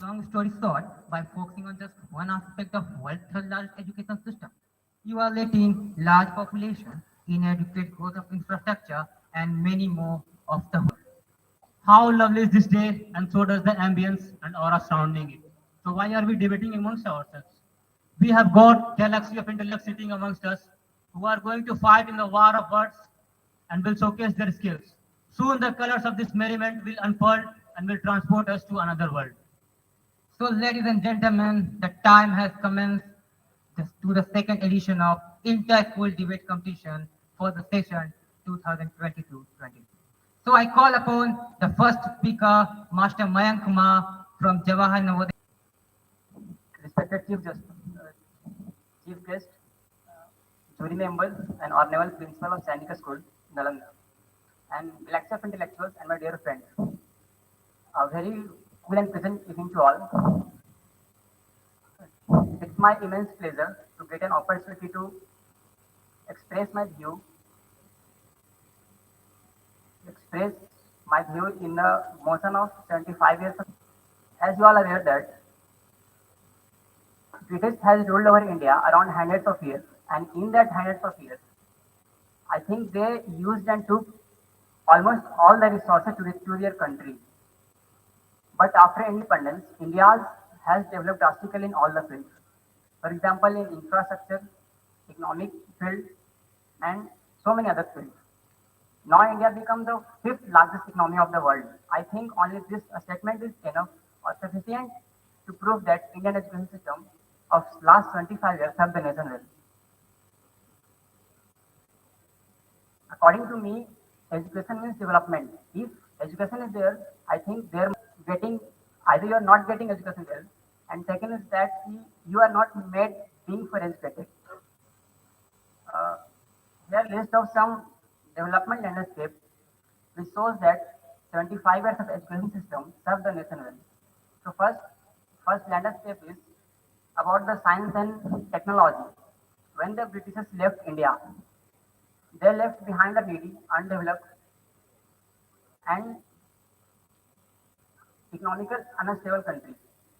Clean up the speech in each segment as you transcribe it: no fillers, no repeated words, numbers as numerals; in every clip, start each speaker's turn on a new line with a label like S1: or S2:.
S1: Long story short, by focusing on just one aspect of world's third largest education system, you are letting large population, inadequate growth of infrastructure, and many more of the world. How lovely is this day, and so does the ambience and aura surrounding it. So why are we debating amongst ourselves? We have got galaxy of intellect sitting amongst us who are going to fight in the war of words and will showcase their skills. Soon the colors of this merriment will unfurl and will transport us to another world. So, ladies and gentlemen, the time has commenced to the second edition of Inter-School Debate Competition for the session 2022-23. So, I call upon the first speaker, Master Mayank Kumar from Jawahar Navodaya.
S2: Respected Chief Guest, jury members, and Honorable Principal of Sainika School, Nalanda, and Galaxy of Intellectuals, and my dear friends. A very cool and pleasant evening to all. It's my immense pleasure to get an opportunity to express my view, express my view in the motion of 75 years. As you all are aware that British has ruled over India around hundreds of years, and in that hundreds of years, I think they used and took almost all the resources to their country. But after independence, India has developed drastically in all the fields. For example, in infrastructure, economic field, and so many other fields. Now India becomes the fifth largest economy of the world. I think only this statement is enough or sufficient to prove that Indian education system of last 25 years served the nation well. According to me, education means development. If education is there, I think they're getting either you are not getting education well, and second is that you are not made being for educated. Uh, Here list of some development landscape which shows that 75 years of education system served the nation well. So first landscape is about the science and technology. When the Britishers left India, they left behind a needy, undeveloped, and economical unstable country.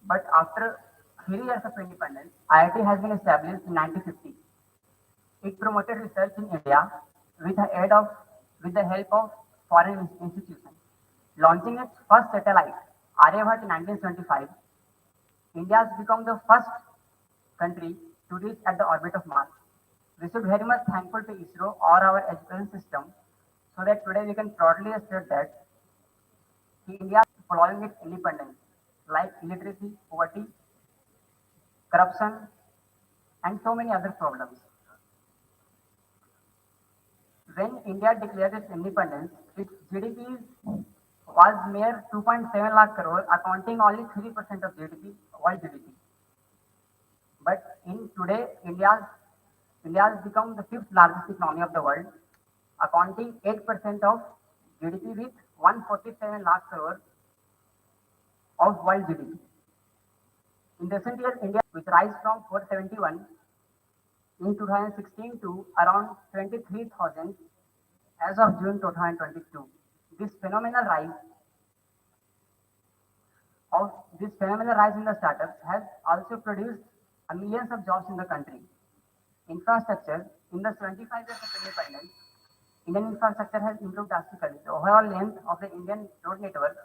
S2: But after 3 years of independence, IIT has been established in 1950. It promoted research in India with the with the help of foreign institutions. Launching its first satellite, Aryabhat in 1975, India has become the first country to reach at the orbit of Mars. We should very much thankful to ISRO or our education system so that today we can proudly assert that India is following its independence, like illiteracy, poverty, corruption, and so many other problems. When India declared its independence, its GDP was mere 2.7 lakh crore, accounting only 3% of GDP, world GDP. But in today, India has become the fifth largest economy of the world, accounting 8% of GDP with 147 lakh crore of world GDP. In recent years, India, which rise from 471 in 2016 to around 23,000 as of June 2022. This phenomenal rise this phenomenal rise in the startups has also produced millions of jobs in the country. Infrastructure in the 25 years of independence, Indian infrastructure has improved drastically. The overall length of the Indian road network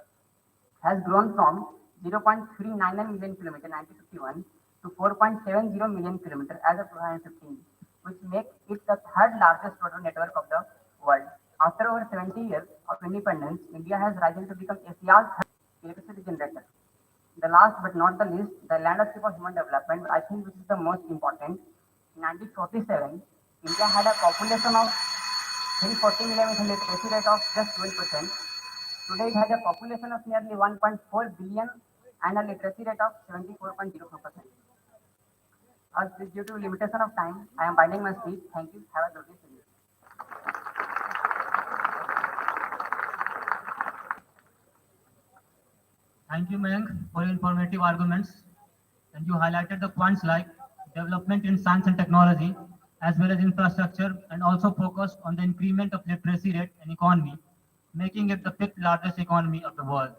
S2: has grown from 0.399 million kilometers in 1951 to 4.70 million kilometers as of 2015, which makes it the third largest road network of the world. After over 70 years of independence, India has risen to become Asia's third electricity generator. The last but not the least, the landscape of human development, I think which is the most important. In 1947, India had a population of 340 million with a literacy rate of just 12%. Today it has a population of nearly 1.4 billion and a literacy rate of 74.04%. Due to limitation of time, I am binding my speech. Thank you. Have a good day.
S1: Thank you, Mayank, for your informative arguments. And you highlighted the points like development in science and technology, as well as infrastructure, and also focused on the increment of literacy rate and economy, making it the fifth largest economy of the world.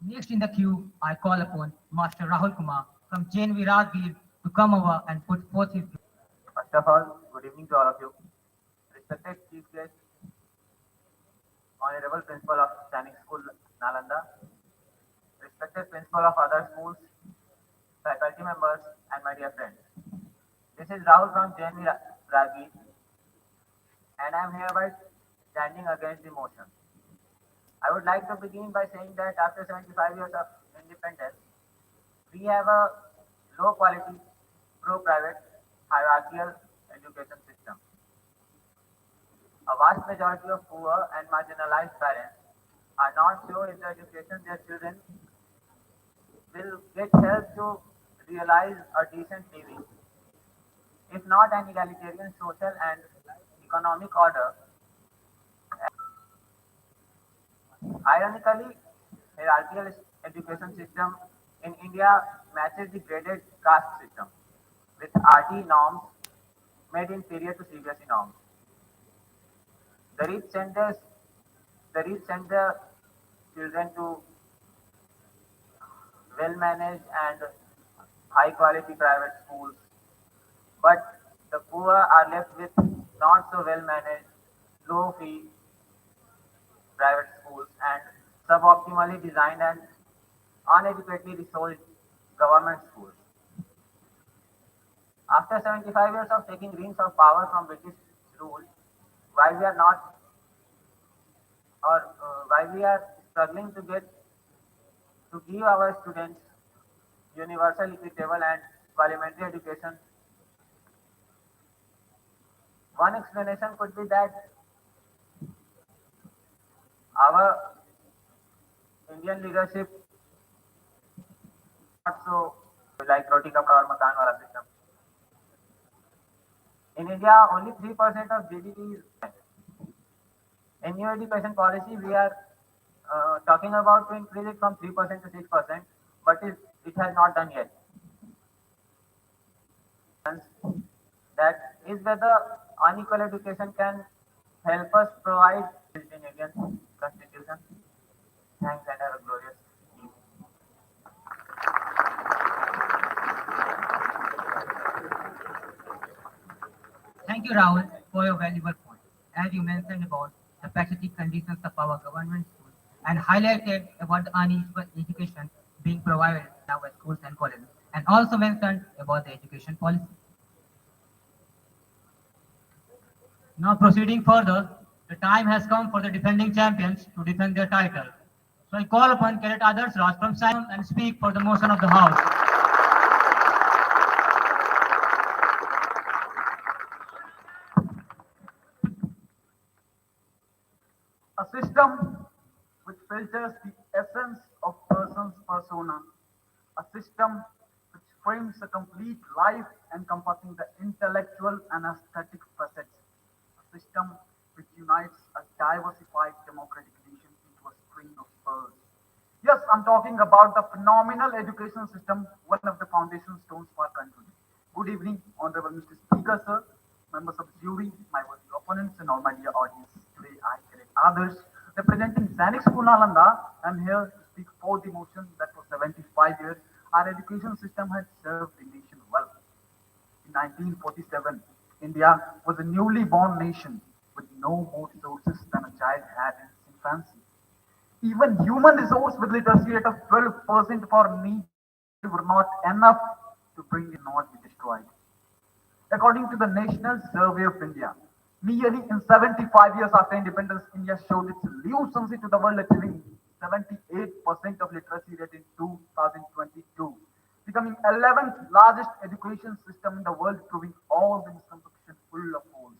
S1: Next in the queue, I call upon Master Rahul Kumar from Jain Viragir to come over and put forth his views.
S3: First of all, good evening to all of you. Respected Chief Guest, Honorable Principal of Sainik School Nalanda, respected Principal of other schools, faculty members, and my dear friends. This is Rahul from JNV Ragi, and I am hereby standing against the motion. I would like to begin by saying that after 75 years of independence, we have a low quality, pro private, hierarchical education system. A vast majority of poor and marginalized parents are not sure if the education their children will get help to realize a decent living. If not an egalitarian social and economic order, ironically, hierarchical education system in India matches the graded caste system with RT norms made inferior to CBSE norms. The rich send their, the rich send their children to well-managed and high-quality private schools, but the poor are left with not so well-managed, low-fee private schools and suboptimally designed and unadequately resourced government schools. After 75 years of taking reins of power from British rule, while we are not while we are struggling to get to give our students universal, equitable, and parliamentary education, one explanation could be that our Indian leadership not so like roti kapda or makan wala system. In India, only 3% of GDP is in new education policy. We are talking about to increase it from 3% to 6%, but it has not done yet. That is whether unequal education can help us provide in Indian constitution. Thanks and have a glorious evening.
S1: Thank you, Rahul, for your valuable point. As you mentioned about the pathetic conditions of our government schools and highlighted about the unequal education being provided in our schools and colleges, and also mentioned about the education policy. Now proceeding further, the time has come for the defending champions to defend their title. So I call upon Cadet Adarsh Raj from Simon and speak for the motion of the House.
S4: A system which filters the essence of person's persona, a system which frames a complete life encompassing the intellectual and aesthetic facets, a system which unites a diversified democratic nation into a string of pearls. Yes, I'm talking about the phenomenal education system, one of the foundation stones for our country. Good evening, Honorable Mr. Speaker, sir, members of the jury, my worthy opponents, and all my dear audience. Today, I, Kirit Adarsh, representing Sainik School Nalanda, am here to speak for the motion that for 75 years, our education system has served the nation well. In 1947, India was a newly born nation with no more resources than a child had in its infancy. Even human resource with literacy rate of 12% for need were not enough to bring it not be destroyed. According to the National Survey of India, nearly in 75 years after independence, India showed its relucency to the world, achieving 78% of literacy rate in 2022, becoming 11th largest education system in the world, proving all the misconceptions full of holes.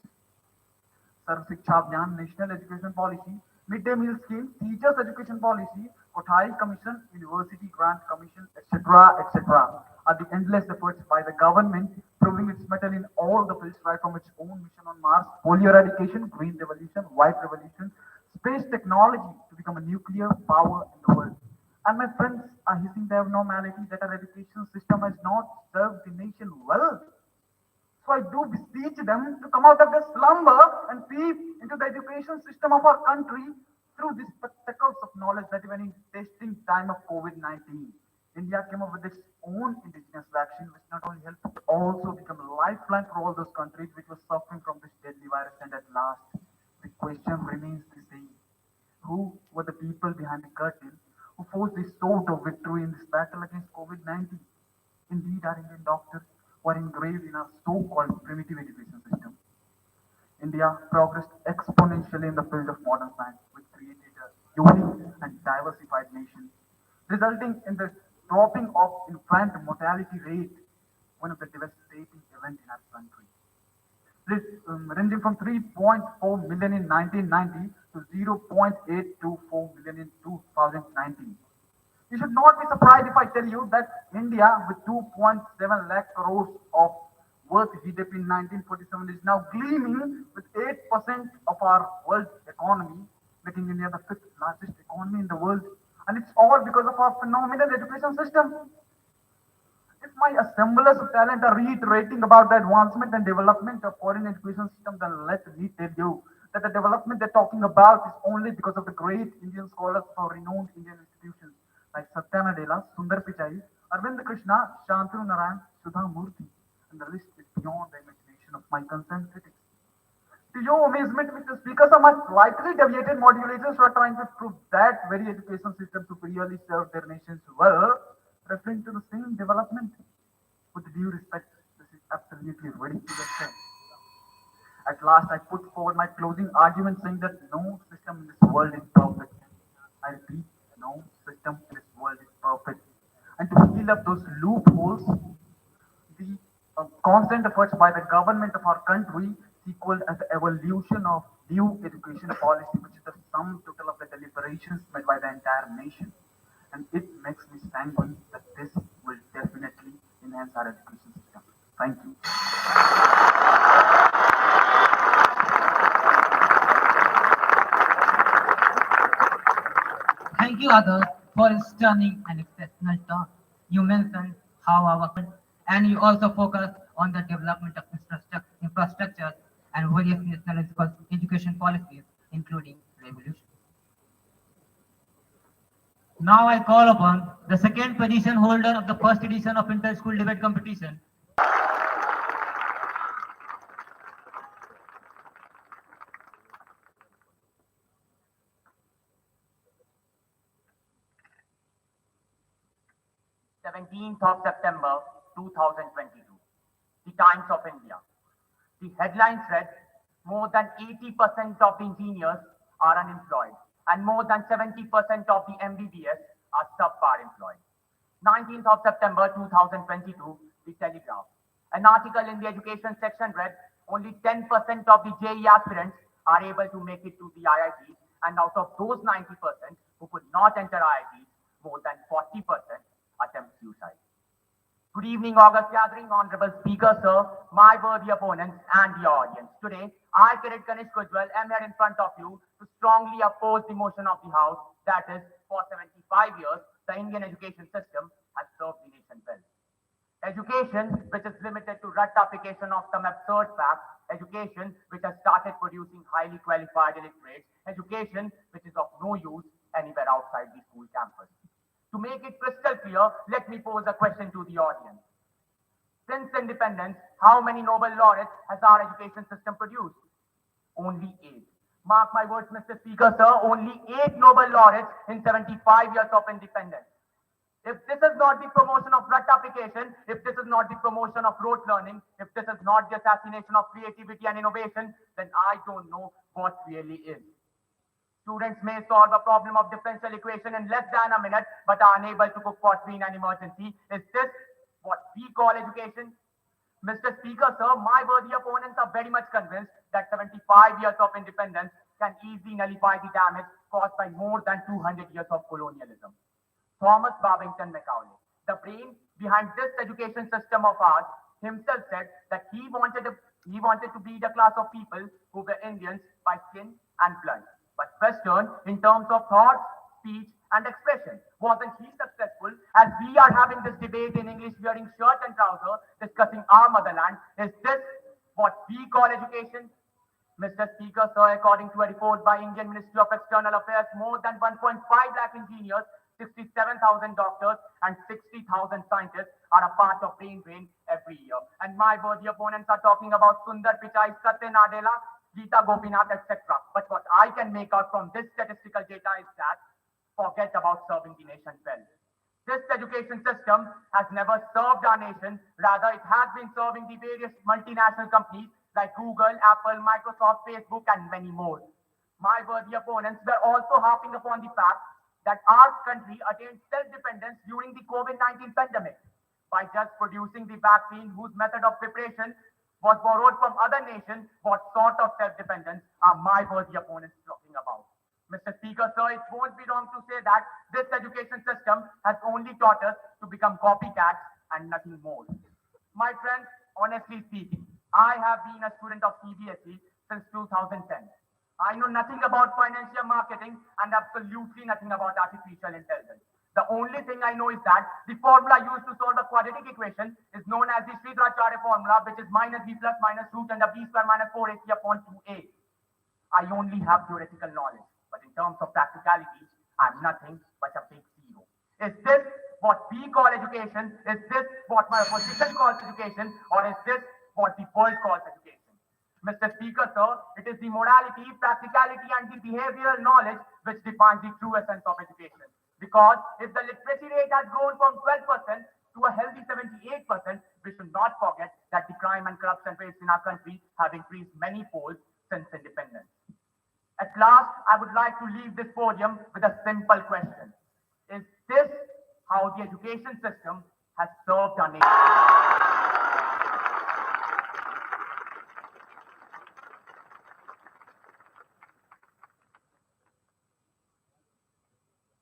S4: Sarv Shiksha Abhiyan, National Education Policy, Midday Meal Scheme, Teachers Education Policy, Kothari Commission, University Grant Commission, etc., are the endless efforts by the government proving its mettle in all the fields, right from its own mission on Mars, polio eradication, green revolution, white revolution, space technology to become a nuclear power in the world. And my friends are hissing the abnormality that our education system has not served the nation well. So I do beseech them to come out of their slumber and peep into the education system of our country through these spectacles of knowledge that even in testing time of COVID-19, India came up with its own indigenous vaccine, which not only helped but also become a lifeline for all those countries which were suffering from this deadly virus. And at last, the question remains the same. Who were the people behind the curtain who forced this sort of victory in this battle against COVID-19? Indeed, our Indian doctors were engraved in our so-called primitive education system. India progressed exponentially in the field of modern science, which created a unique and diversified nation, resulting in the dropping of infant mortality rate, one of the devastating events in our country. This ranging from 3.4 million in 1990 to 0.824 million in 2019. You should not be surprised if I tell you that India, with 2.7 lakh crores of worth GDP in 1947, is now gleaming with 8% of our world economy, making India the fifth largest economy in the world. And it's all because of our phenomenal education system. If my assemblers of talent are reiterating about the advancement and development of foreign education system, then let me tell you that the development they're talking about is only because of the great Indian scholars of renowned Indian institutions like Satya Nadella, Sundar Pichai, Arvind Krishna, Shantanu Narayan, Sudha Murthy, and the list is beyond the imagination of my concerned critics. To your amazement, Mr. Speaker, some are slightly deviated modulators who are trying to prove that very education system superiorly serve their nations well, referring to the same development. With due respect, this is absolutely ridiculous. At last, I put forward my closing argument saying that no system in this world is perfect. I repeat, no system in this world is perfect. And to heal up those loopholes, the constant efforts by the government of our country is equal as the evolution of new education policy, which is the sum total of the deliberations made by the entire nation. And it makes me sanguine that this will definitely enhance our education system. Thank you.
S1: Thank you, others, for a stunning and exceptional talk. You mentioned how our and you also focused on the development of infrastructure and various national education policies, including revolution. Now I call upon the second position holder of the first edition of Inter-School Debate Competition,
S3: 17th of September 2022. The Times of India. The headline read, more than 80% of engineers are unemployed and more than 70% of the MBBS are subpar employed. 19th of September 2022, The Telegraph. An article in the education section read, only 10% of the JEE aspirants are able to make it to the IIT, and out of those 90% who could not enter IIT, more than 40% attempt suicide. Good evening, August gathering, Honorable Speaker, sir, my worthy opponents, and the audience. Today, I, Kirit Ganesh Kujwal, am here in front of you to strongly oppose the motion of the House that is, for 75 years, the Indian education system has served the nation well. Education, which is limited to ratification of some absurd facts, education, which has started producing highly qualified illiterates, education, which is of no use anywhere outside the school campus. To make it crystal clear, let me pose a question to the audience. Since independence, how many Nobel laureates has our education system produced? Only 8. Mark my words, Mr. Speaker, sir, only 8 Nobel laureates in 75 years of independence. If this is not the promotion of ratification, if this is not the promotion of rote learning, if this is not the assassination of creativity and innovation, then I don't know what really is. Students may solve a problem of differential equation in less than a minute, but are unable to cook for tea in an emergency. Is this what we call education? Mr. Speaker, sir, my worthy opponents are very much convinced that 75 years of independence can easily nullify the damage caused by more than 200 years of colonialism. Thomas Babington Macaulay, the brain behind this education system of ours, himself said that he wanted to breed a class of people who were Indians by skin and blood, but Western in terms of thought, speech, and expression. Wasn't he successful? As we are having this debate in English wearing shirt and trouser, discussing our motherland, is this what we call education?
S2: Mr. Speaker, sir, according to a report by Indian Ministry of External Affairs, more than 1.5 lakh engineers, 67,000 doctors, and 60,000 scientists are a part of brain drain every year. And my worthy opponents are talking about Sundar Pichai, Satya Nadella, Geeta Gopinath, etc. But what I can make out from this statistical data is that forget about serving the nation well. This education system has never served our nation. Rather, it has been serving the various multinational companies like Google, Apple, Microsoft, Facebook, and many more. My worthy opponents were also harping upon the fact that our country attained self-dependence during the COVID-19 pandemic by just producing the vaccine whose method of preparation was borrowed from other nations. What sort of self-dependence are my worthy opponents talking about? Mr. Speaker, sir, it won't be wrong to say that this education system has only taught us to become copycats and nothing more. My friends, honestly speaking, I have been a student of CBSE since 2010. I know nothing about financial marketing and absolutely nothing about artificial intelligence. The only thing I know is that the formula used to solve a quadratic equation is known as the Sridharacharya formula, which is minus b plus minus root and the b square minus 4ac upon 2a. I only have theoretical knowledge, but in terms of practicalities, I'm nothing but a big zero. Is this what we call education? Is this what my opposition calls education? Or is this what the world calls education? Mr. Speaker, sir, it is the morality, practicality, and the behavioral knowledge which defines the true essence of education. Because if the literacy rate has grown from 12% to a healthy 78%, we should not forget that the crime and corruption rates in our country have increased many folds since independence. At last, I would like to leave this podium with a simple question. Is this how the education system has served our nation?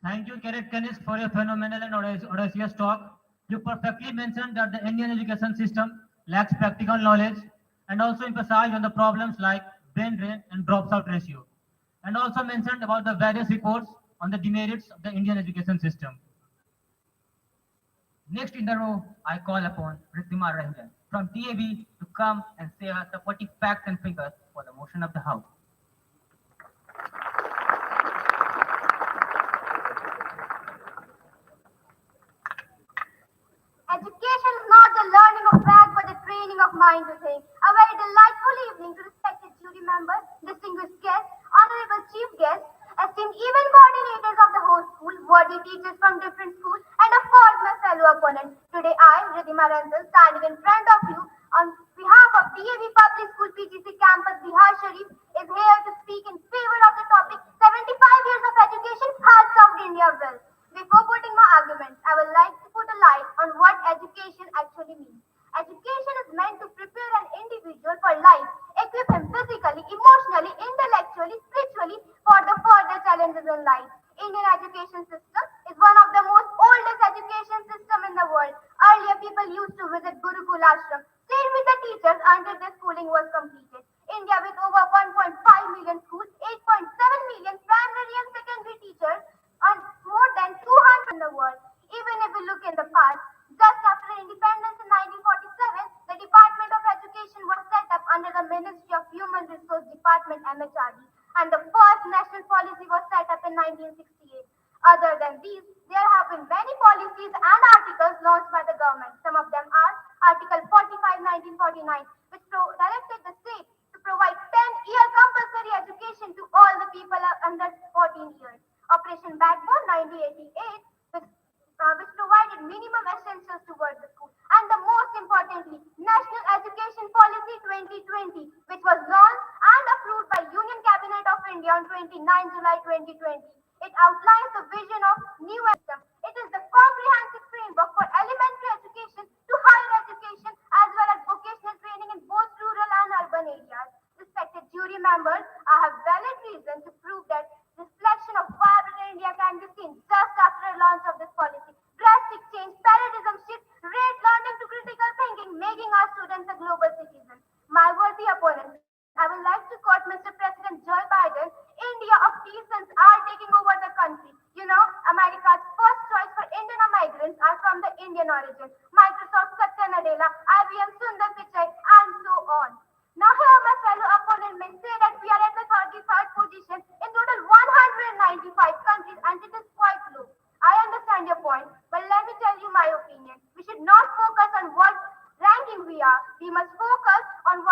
S1: Thank you, Garrett Kennis, for your phenomenal and audacious talk. You perfectly mentioned that the Indian education system lacks practical knowledge and also emphasized on the problems like brain drain and drops out ratio, and also mentioned about the various reports on the demerits of the Indian education system. Next in the row, I call upon Riddhima Ranjan from TAB to come and share supportive facts and figures for the motion of the House.
S5: Education is not the learning of facts but the training of mind to think. A very delightful evening to respected jury members, distinguished guests, honorable chief guests, esteemed event coordinators of the whole school, worthy teachers from different schools, and of course my fellow opponents. Today I, Riddhima Ranjan, standing in front of you on behalf of DAV Public School PGC Campus Bihar Sharif, is here to speak in favor of the topic 75 years of education has served India well. Before putting my arguments, I would like to put a light on what education actually means. Education is meant to prepare an individual for life, equip him physically, emotionally, intellectually, spiritually for the further challenges in life. Indian education system is one of the most oldest education system in the world. Earlier, people used to visit Gurukul Ashram, stayed with the teachers until their schooling was completed. India, with over 1.5 million schools, 8.7 million primary and secondary teachers, and more than 200 in the world. Even if we look in the past, just after independence in 1947, the Department of Education was set up under the Ministry of Human Resource Department MHRD, and the first national policy was set up in 1968. Other than these, there have been many policies and articles launched by the government. Some of them are Article 45 1949, which directed the state to provide 10-year compulsory education to all the people under 14 years. Operation Backbone 1988, which provided minimum essentials towards the school. And the most importantly, National Education Policy 2020, which was launched and approved by Union Cabinet of India on 29 July 2020. It outlines the vision of new system. It is the comprehensive framework for elementary education to higher education as well as vocational training in both rural and urban areas. Respected jury members, I have valid reason to prove that reflection of vibrant India can be seen just after the launch of this policy. Drastic change, paradigm shift, rate learning to critical thinking, making our students a global citizen. My worthy opponents, I would like to quote Mr. President Joe Biden, India of peasants are taking over the country. You know, America's first choice for Indian migrants are from the Indian origin. Microsoft Satya Nadella, IBM Sundar Pichai, and so on. Now here my fellow opponent may say that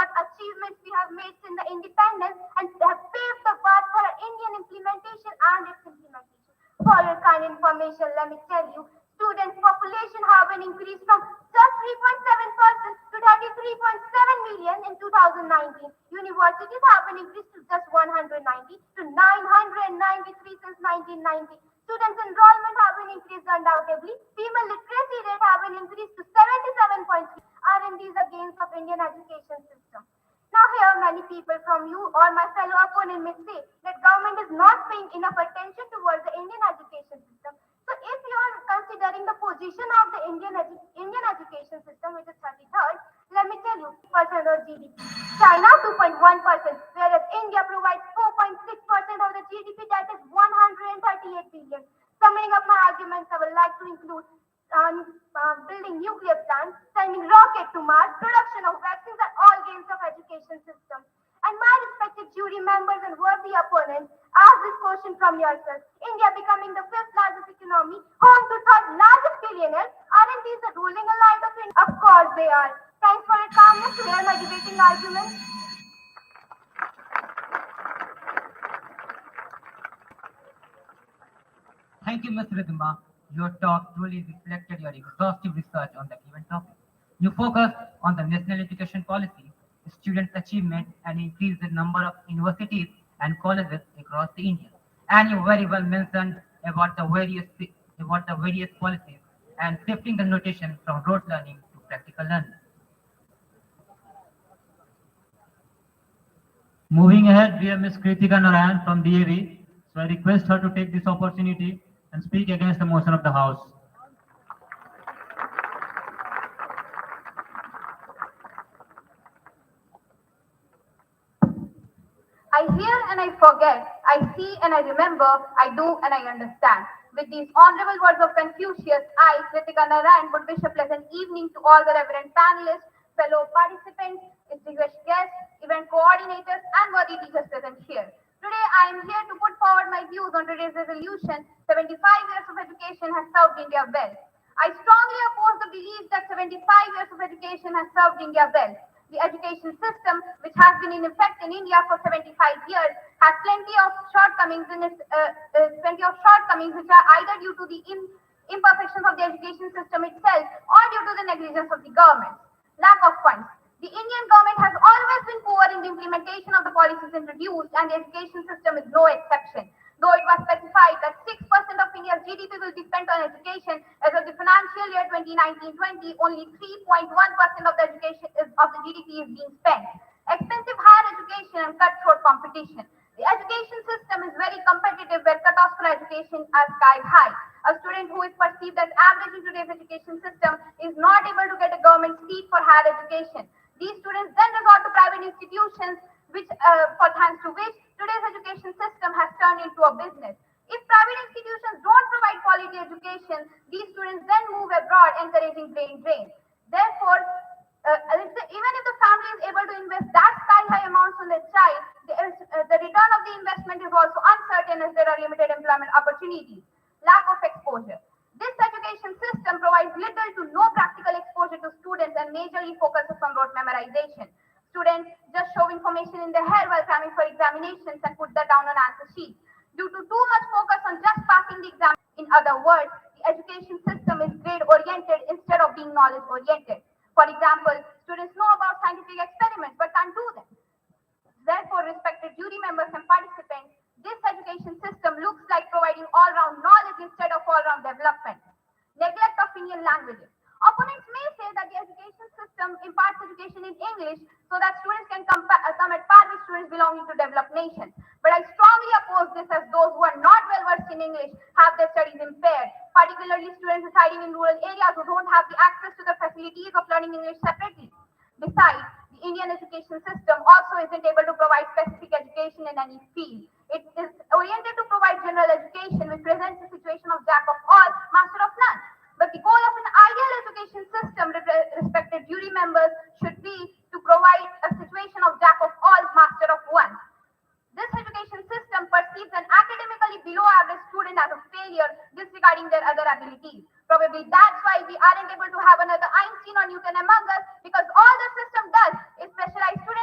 S5: what achievements we have made since the independence and have paved the path for our Indian implementation and its implementation. For your kind information, let me tell you, students' population have been increased from just 3.7% to 33.7 million in 2019. Universities have been increased to just 190 to 993 since 1990. Students' enrollment have been increased undoubtedly. Female literacy rate have been increased to 77.3. Aren't these the gains of Indian education system? Now here many people from you or my fellow opponent may say that government is not paying enough attention towards the Indian education system. So if you are considering the position of the Indian education system, which is 33rd, let me tell you, percent of GDP. China 2.1%, whereas India provides 4.6% of the GDP, that is 138 billion. Summing up my arguments, I would like to include building nuclear plants, sending rocket to Mars, production of vaccines are all gains of education system. And my respected jury members and worthy opponents, ask this question from yourself. India becoming the fifth largest economy, home to third largest billionaires, aren't these the ruling elite of India? Of course they are. Thanks for your calmness to hear my debating arguments.
S1: Thank you, Ms. Ridhima. Your talk truly reflected your exhaustive research on the given topic. You focused on the national education policy, students' achievement, and increased the number of universities and colleges across the India. And you very well mentioned about the various policies and shifting the notation from rote learning to practical learning.
S6: Moving ahead, we have Ms. Kritika Narayan from DAV. So I request her to take this opportunity and speak against the motion of the House.
S7: I hear and I forget, I see and I remember, I do and I understand. With these honorable words of Confucius, I, Kritika Narayan, would wish a pleasant evening to all the reverend panelists, fellow participants, distinguished guests, event coordinators, and worthy teachers present here. Today, I am here to put forward my views on today's resolution, 75 years of education has served India well. I strongly oppose the belief that 75 years of education has served India well. The education system, which has been in effect in India for 75 years, has plenty of shortcomings which are either due to the imperfections of the education system itself or due to the negligence of the government. Lack of funds. The Indian government has always been poor in the implementation of the policies introduced, and the education system is no exception. Though it was specified that 6% of India's GDP will be spent on education, as of the financial year 2019-20, only 3.1% of the GDP is being spent. Expensive higher education and cutthroat competition. The education system is very competitive, where cutoffs for education are sky high. A student who is perceived as average in today's education system is not able to get a government seat for higher education. These students then resort to private institutions, thanks to which today's education system has turned into a business. If private institutions don't provide quality education, these students then move abroad, encouraging brain drain. Therefore, even if the family is able to invest that sky-high amounts on their child, the return of the investment is also uncertain, as there are limited employment opportunities. Lack of exposure. This education system provides little to no practical exposure to students and majorly focuses on rote memorization. Students just show information in their head while cramming for examinations and put that down on answer sheets. Due to too much focus on just passing the exam, in other words, the education system is grade-oriented instead of being knowledge-oriented. For example, students know about scientific experiments but can't do them. Therefore, respected jury members and participants, this education system looks like providing all-round knowledge instead of all-round development. Neglect of Indian languages. Opponents may say that the education system imparts education in English so that students can come at par with students belonging to developed nations. But I strongly oppose this, as those who are not well versed in English have their studies impaired, particularly students residing in rural areas who don't have the access to the facilities of learning English separately. Besides, the Indian education system also isn't able to provide specific education in any field. It is oriented to provide general education, which presents a situation of jack of all, master of none. But the goal of an ideal education system, respected jury members, should be to provide a situation of jack of all, master of one. This education system perceives an academically below average student as a failure, disregarding their other abilities. Probably that's why we aren't able to have another Einstein or Newton among us, because all the system does is specialize students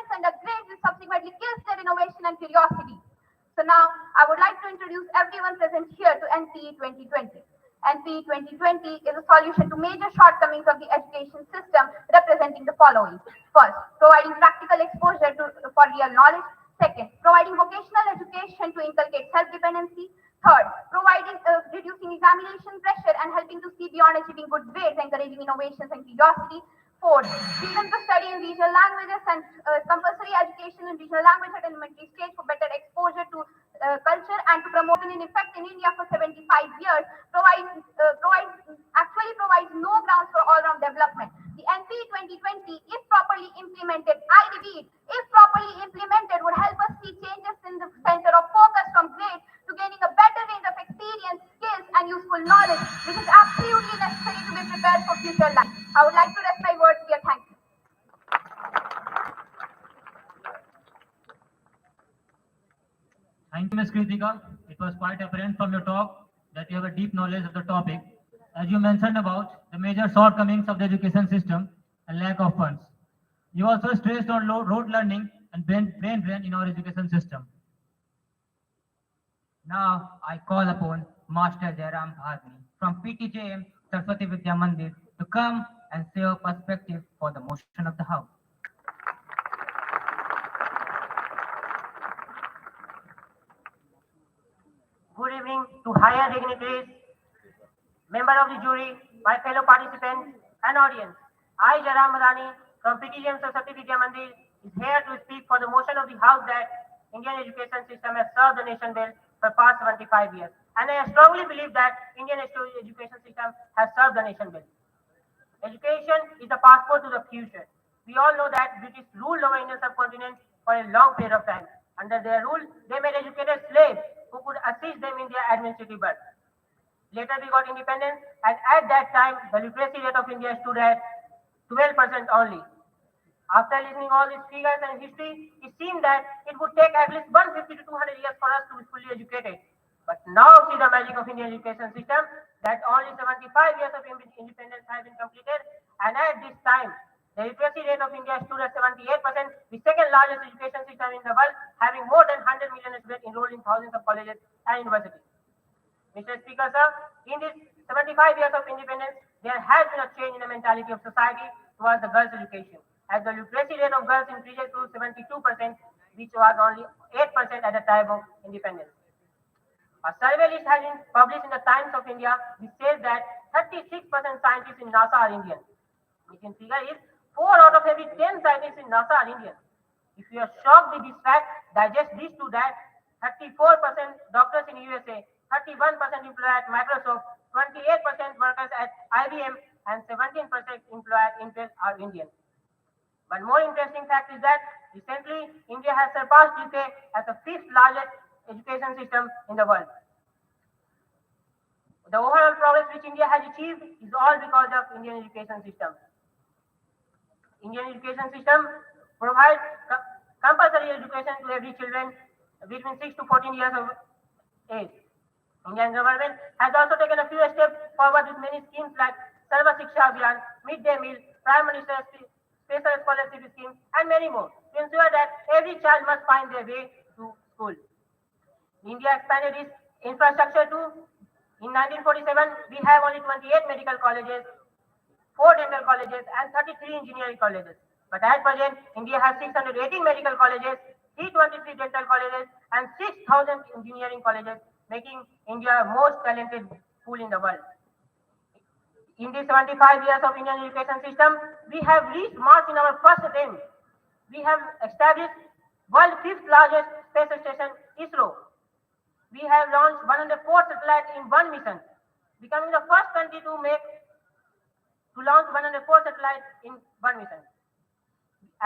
S7: introduce everyone present here to NPE 2020. NPE 2020 is a solution to major shortcomings of the education system, representing the following. First, providing practical exposure for real knowledge. Second, providing vocational education to inculcate self-dependency. Third, reducing examination pressure and helping to see beyond achieving good grades, encouraging innovations and curiosity. Fourth, freedom to study in regional languages and compulsory education in regional language at elementary stage for better exposure to culture and to promote in effect in India for 75 years provides no grounds for all-round development. The NPE 2020, if properly implemented, I repeat, if properly implemented, would help us see changes in the center of focus from grades to gaining a better range of experience, skills, and useful knowledge, which is absolutely necessary to be prepared for future life. I would like to rest my words here. Thank you.
S6: Thank you, Ms. Kritika. It was quite apparent from your talk that you have a deep knowledge of the topic. As you mentioned about the major shortcomings of the education system and lack of funds. You also stressed on rote learning and brain drain in our education system.
S1: Now I call upon Master Jairam Bharani from PTJM Saraswati Vidya Mandir to come and say a perspective for the motion of the House.
S8: Good evening to higher dignitaries, member of the jury, my fellow participants and audience. I, Jairam Bharani from PTJM Saraswati Vidya Mandir is here to speak for the motion of the House that Indian education system has served the nation well for past 75 years. And I strongly believe that Indian education system has served the nation well. Education is the passport to the future. We all know that British ruled over Indian subcontinent for a long period of time. Under their rule, they made educated slaves who could assist them in their administrative work. Later we got independence, and at that time, the literacy rate of India stood at 12% only. After listening all these figures and history, it seemed that it would take at least 150 to 200 years for us to be fully educated. But now see the magic of Indian education system, that only 75 years of independence have been completed, and at this time, the literacy rate of India stood at 78%, the second largest education system in the world, having more than 100 million students enrolled in thousands of colleges and universities. Mr. Speaker, sir, in these 75 years of independence, there has been a change in the mentality of society towards the girls' education, as the literacy rate of girls increased to 72%, which was only 8% at the time of independence. A survey list has been published in the Times of India, which says that 36% scientists in NASA are Indian. Which in figure is 4 out of every 10 scientists in NASA are Indian. If you are shocked with this fact, digest this to that 34% doctors in USA, 31% employed at Microsoft, 28% workers at IBM, and 17% employed at Intel are Indian. But more interesting fact is that recently India has surpassed UK as the 5th largest education system in the world. The overall progress which India has achieved is all because of Indian education system. Indian education system provides compulsory education to every children between 6 to 14 years of age. Indian government has also taken a few steps forward with many schemes like Sarva Shiksha Abhiyan, Midday Meal, Prime Minister's Special Scholarship Scheme, and many more to ensure that every child must find their way to school. India expanded its infrastructure too. In 1947, we have only 28 medical colleges, 4 dental colleges, and 33 engineering colleges. But at present, India has 618 medical colleges, 323 dental colleges, and 6,000 engineering colleges, making India the most talented school in the world. In these 75 years of Indian education system, we have reached Mars in our first attempt. We have established world's 5th largest space station, ISRO. We have launched 104 satellites in one mission, becoming the first country to launch 104 satellites in one mission.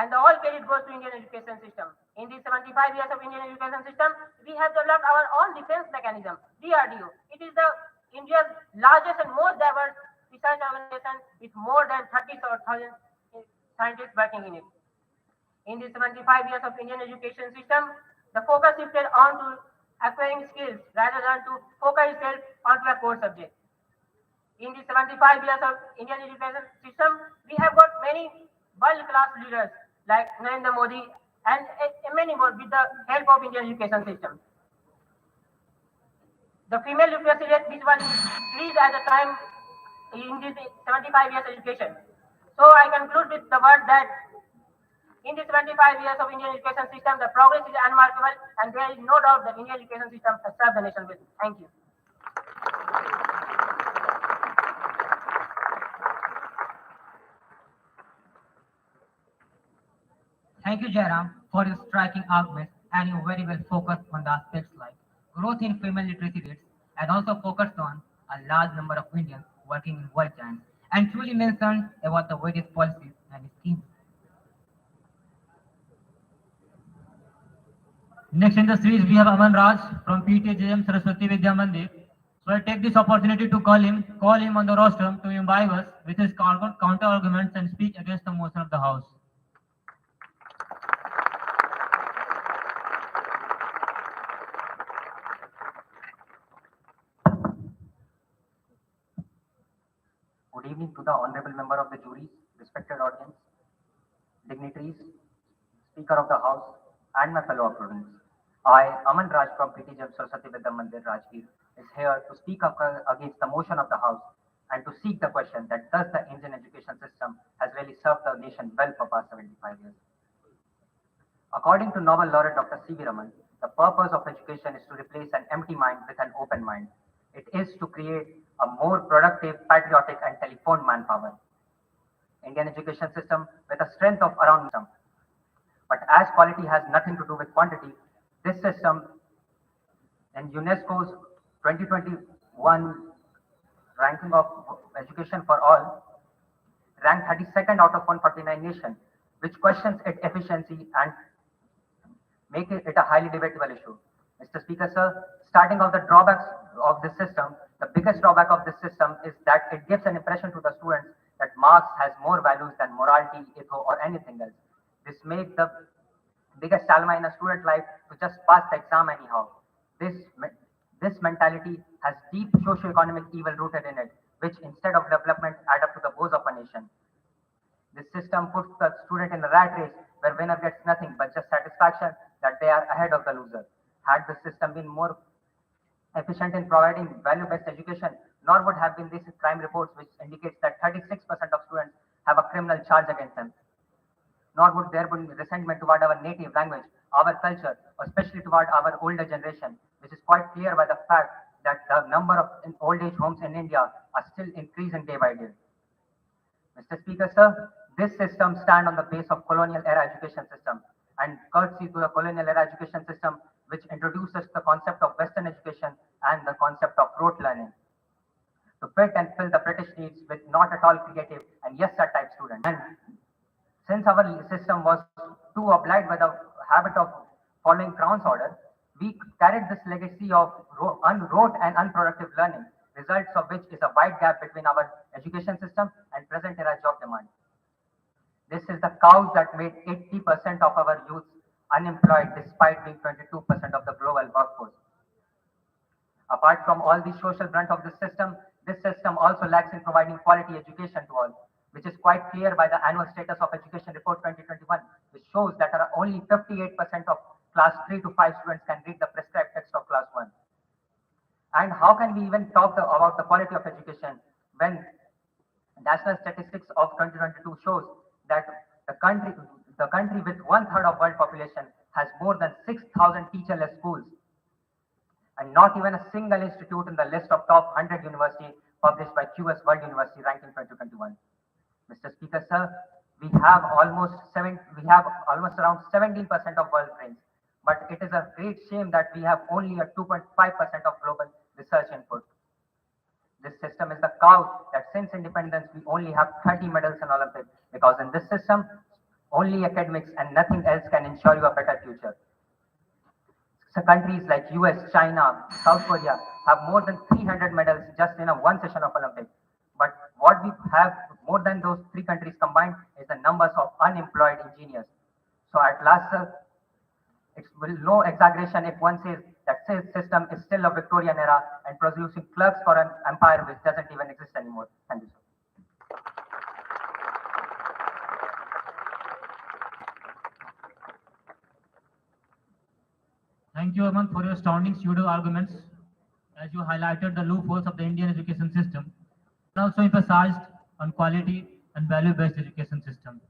S8: And the all credit goes to Indian education system. In these 75 years of Indian education system, we have developed our own defense mechanism, DRDO. It is India's largest and most diverse research organization with more than 30,000 scientists working in it. In these 75 years of Indian education system, the focus shifted on to acquiring skills rather than to focus itself onto a core subject. In the 75 years of Indian education system, we have got many world-class leaders like Narendra Modi and many more with the help of Indian education system. The female literacy rate, which was increased at the time in this 75 years education. So I conclude with the word that in the 75 years of Indian education system, the progress is unremarkable, and there is no doubt that Indian education system has served the nation well. Thank you.
S1: Thank you, Jairam, for your striking arguments and you very well focused on the aspects like growth in female literacy rates and also focused on a large number of Indians working in world giants and truly mentioned about the various policies and schemes.
S6: Next in the series, we have Aman Raj from PTJM Saraswati Vidya Mandir. So I take this opportunity to call him on the rostrum to imbibe us with his counter arguments and speak against the motion of the House.
S9: Good evening to the honorable member of the jury, respected audience, dignitaries, Speaker of the House, and my fellow students. I, Aman Raj from PTJM Saraswati Vidya Mandir, Rajgir, is here to speak up against the motion of the House and to seek the question that does the Indian education system has really served the nation well for past 75 years. According to Nobel laureate Dr. C.V. Raman, the purpose of education is to replace an empty mind with an open mind. It is to create a more productive, patriotic, and telephoned manpower. Indian education system with a strength of around some. But as quality has nothing to do with quantity, this system in UNESCO's 2021 ranking of education for all ranked 32nd out of 149 nations, which questions its efficiency and make it a highly debatable issue. Mr. Speaker, sir, starting of the drawbacks of this system, the biggest drawback of this system is that it gives an impression to the students that marks has more values than morality, ethos, or anything else. This makes the biggest dilemma in a student life to just pass the exam anyhow. This mentality has deep socio-economic evil rooted in it, which instead of development add up to the woes of a nation. This system puts the student in a rat race where winner gets nothing but just satisfaction that they are ahead of the loser. Had the system been more efficient in providing value-based education, nor would have been these crime reports which indicates that 36% of students have a criminal charge against them. Nor would there be resentment toward our native language, our culture, especially toward our older generation, which is quite clear by the fact that the number of old age homes in India are still increasing day by day. Mr. Speaker, sir, this system stands on the base of colonial era education system and courtesy to the colonial era education system which introduces the concept of Western education and the concept of rote learning to fit and fill the British needs with not at all creative and yes sir type students. And since our system was too obliged by the habit of following Crown's order, we carried this legacy of rote and unproductive learning, results of which is a wide gap between our education system and present era job demand. This is the cause that made 80% of our youth unemployed despite being 22% of the global workforce. Apart from all the social brunt of this system also lacks in providing quality education to all, which is quite clear by the annual status of education report 2021, which shows that only 58% of class 3 to 5 students can read the prescribed text of class 1. And how can we even talk about the quality of education when national statistics of 2022 shows that the country with 1/3 of world population has more than 6,000 teacherless schools and not even a single institute in the list of top 100 universities published by QS World University Ranking 2021. Mr. Speaker, sir, we have almost around 17% of world brains, but it is a great shame that we have only a 2.5% of global research input. This system is the cause that since independence we only have 30 medals in Olympics because in this system only academics and nothing else can ensure you a better future. So countries like US, China, South Korea have more than 300 medals just in one session of Olympics. But what we have more than those three countries combined is the numbers of unemployed engineers. So at last, sir, it's no exaggeration if one says that this system is still a Victorian era and producing clerks for an empire which doesn't even exist anymore. Thank you, sir.
S6: Thank you, Aman, for your astounding pseudo arguments. as you highlighted the loopholes of the Indian education system, and also emphasized on quality and value-based education system.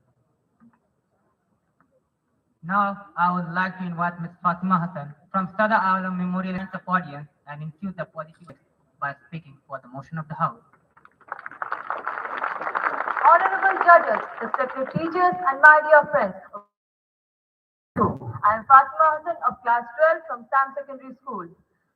S1: Now, I would like to invite Ms. Fatima Hassan from Sada Alam Memorial and the audience and infuse the positive by speaking for the motion of the House.
S10: Honorable judges, respected teachers, and my dear friends. I am Fatima Hassan of class 12 from Sam Secondary School.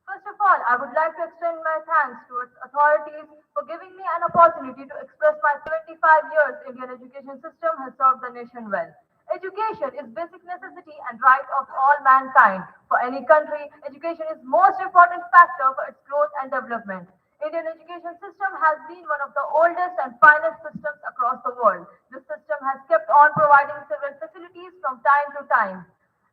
S10: First of all, I would like to extend my thanks to its authorities for giving me an opportunity to express my 75 years Indian education system has served the nation well. Education is basic necessity and right of all mankind. For any country, education is most important factor for its growth and development. Indian education system has been one of the oldest and finest systems across the world. This system has kept on providing several facilities from time to time.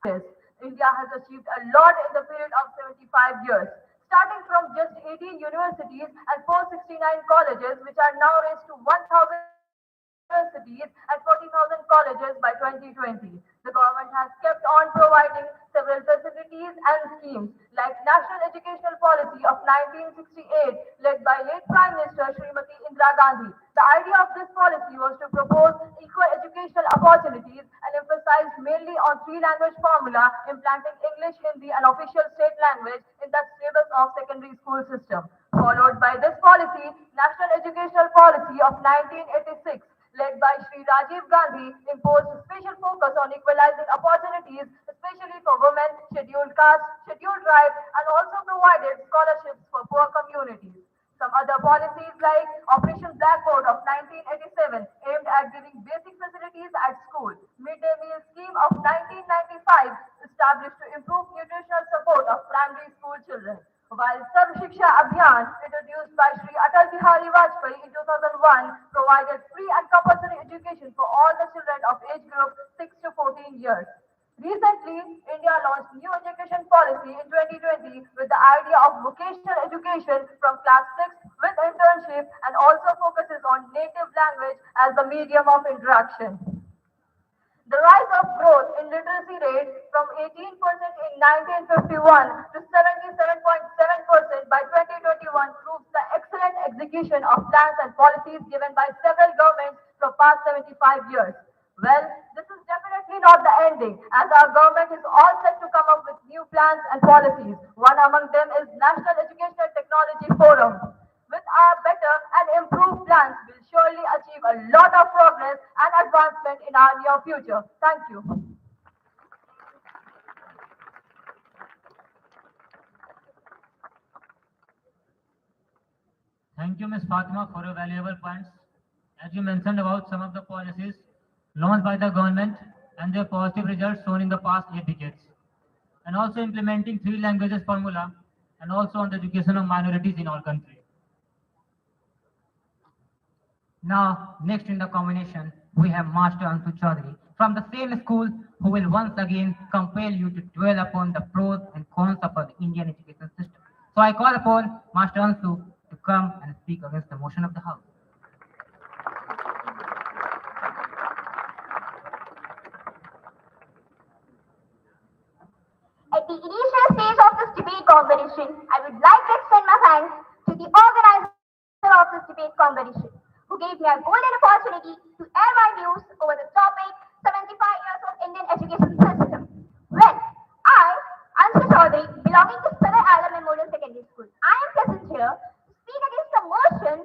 S10: Yes, India has achieved a lot in the period of 75 years, starting from just 18 universities and 469 colleges, which are now raised to 1,000 universities and 40,000 colleges by 2020. The government has kept on providing several facilities and schemes like National Educational Policy of 1968 led by late Prime Minister Srimati Indira Gandhi. The idea of this policy was to propose equal educational opportunities and emphasized mainly on three-language formula, implanting English, Hindi and official state language in the syllabus of secondary school system. Followed by this policy, National Educational Policy of 1986 led by Sri Rajiv Gandhi, imposed special focus on equalizing opportunities, especially for women, scheduled castes, scheduled tribes, and also provided scholarships for poor communities. Some other policies like Operation Blackboard of 1987 aimed at giving basic facilities at school. Midday Meal Scheme of 1995 established to improve nutritional support of primary school children. While Sarv Shiksha Abhiyan, introduced by Sri Atal Bihari Vajpayee in 2001, provided free and compulsory education for all the children of age group 6 to 14 years. Recently, India launched new education policy in 2020 with the idea of vocational education from class 6 with internship and also focuses on native language as the medium of interaction. The rise of growth in literacy rate from 18% in 1951 to 77.7% by 2021 proves the excellent execution of plans and policies given by several governments for past 75 years. Well, this is definitely not the ending, as our government is all set to come up with new plans and policies. One among them is National Educational Technology Forum. With our better and improved plans, we'll surely achieve a lot of progress and advancement in our near future. Thank you.
S6: Thank you, Ms. Fatima, for your valuable points. As you mentioned about some of the policies launched by the government and their positive results shown in the past 8 decades, and also implementing three languages formula, and also on the education of minorities in our country.
S1: Now, next in the combination, we have Master Ansu Chaudhary from the same school who will once again compel you to dwell upon the pros and cons of the Indian education system. So I call upon Master Ansu to come and speak against the motion of the House.
S5: At the initial stage of this debate competition, I would like to extend my thanks to the organizer of this debate competition, who gave me a golden opportunity to air my views over the topic 75 years of Indian education system. Well, I, Anshu Chaudhary, belonging to Sadar Alam Memorial Secondary School, I am present here to speak against the motion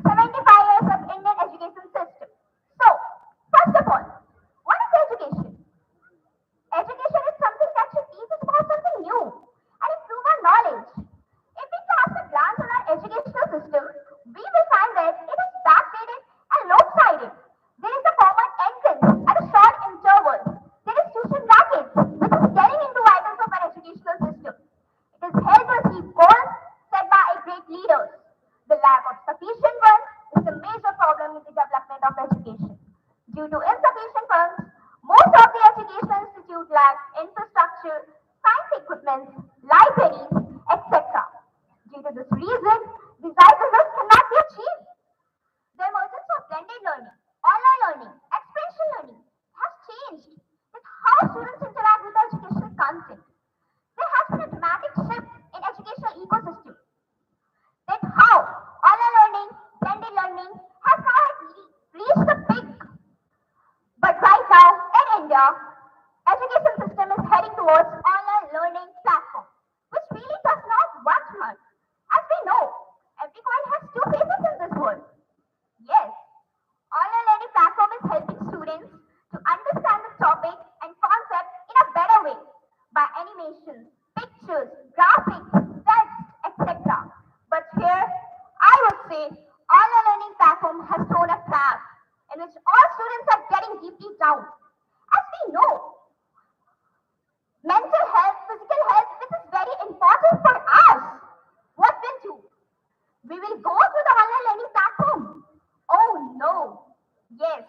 S5: 75 years of Indian education system. So, first of all, what is education? Education is something that should teach us about something new and improve our knowledge. If we cast a glance on our educational system, we will find that it is backdated and lopsided. There is a common entrance at a short interval. There is tuition racket, which is getting into vitals of our educational system. It is held to achieve goals set by great leaders. The lack of sufficient funds is a major problem in the development of education. Due to insufficient funds, most of the educational institutes lack infrastructure, science equipment, libraries, etc. Due to this reason, desired results cannot be achieved. The emergence of blended learning, online learning, experiential learning has changed with how students interact with the educational content. There has been a dramatic shift in educational ecosystem towards online learning platform, which really does not work much. As we know, every coin has two faces in this world. Yes, online learning platform is helping students to understand the topic and concept in a better way by animations, pictures, graphics, text, etc. But here, I would say online learning platform has thrown a trap in which all students are getting deeply down. As we know, mental health, physical health, this is very important for us. What will do? We will go to the online learning platform. Oh no. Yes,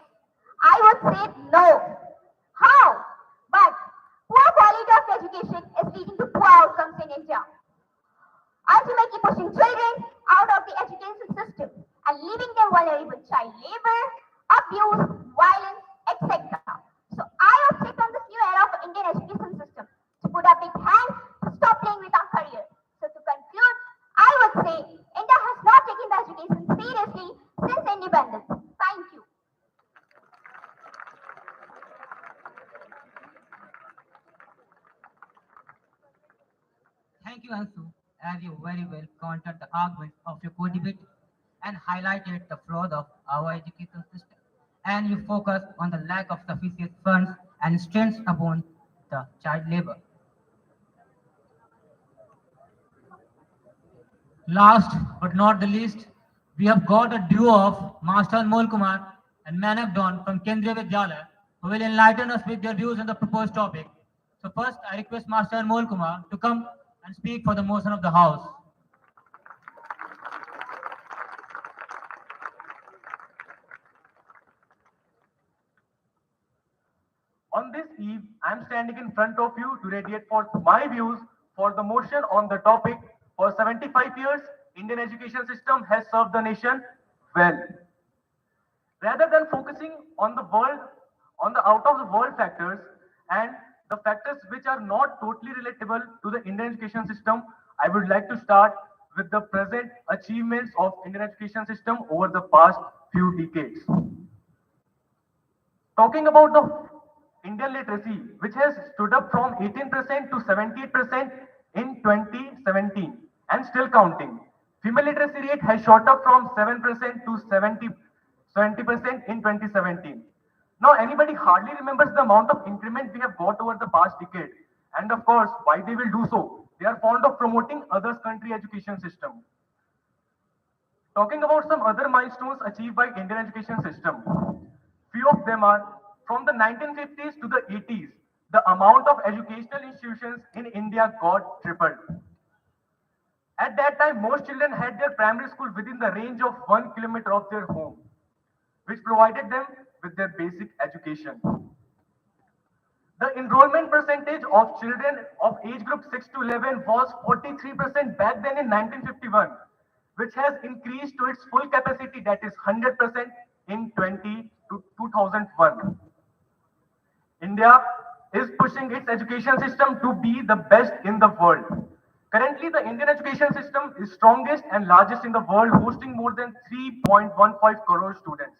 S5: I would say no. How? But poor quality of education is leading to poor outcomes in India, ultimately pushing children out of the education system and leaving them vulnerable to child labor, abuse, violence, etc. So I object on this new era of Indian education system to put a big hand to stop playing with our career. So to conclude, I would say India has not taken the education seriously since independence. Thank you.
S1: Thank you, Ansu, as you very well countered the arguments of your co-debate and highlighted the flaws of our education system. And you focused on the lack of sufficient funds and strains upon the child labor.
S6: Last but not the least, we have got a duo of Master Anmol Kumar and Manav Dawn from Kendriya Vidyalaya who will enlighten us with their views on the proposed topic. So first, I request Master Anmol Kumar to come and speak for the motion of the House.
S4: On this eve, I am standing in front of you to radiate forth my views for the motion on the topic. For 75 years, Indian education system has served the nation well. Rather than focusing on the world, on the out of the world factors and the factors which are not totally relatable to the Indian education system, I would like to start with the present achievements of Indian education system over the past few decades. Talking about the Indian literacy, which has stood up from 18% to 78% in 2017 and still counting. Female literacy rate has shot up from 7% to 70% in 2017. Now, anybody hardly remembers the amount of increment we have got over the past decade. And of course, why they will do so? They are fond of promoting others' country education system. Talking about some other milestones achieved by Indian education system. Few of them are from the 1950s to the 80s, the amount of educational institutions in India got tripled. At that time, most children had their primary school within the range of 1 kilometer of their home, which provided them with their basic education. The enrollment percentage of children of age group 6 to 11 was 43% back then in 1951, which has increased to its full capacity, that is 100% in 2001. India is pushing its education system to be the best in the world. Currently, the Indian education system is strongest and largest in the world, hosting more than 3.15 crore students.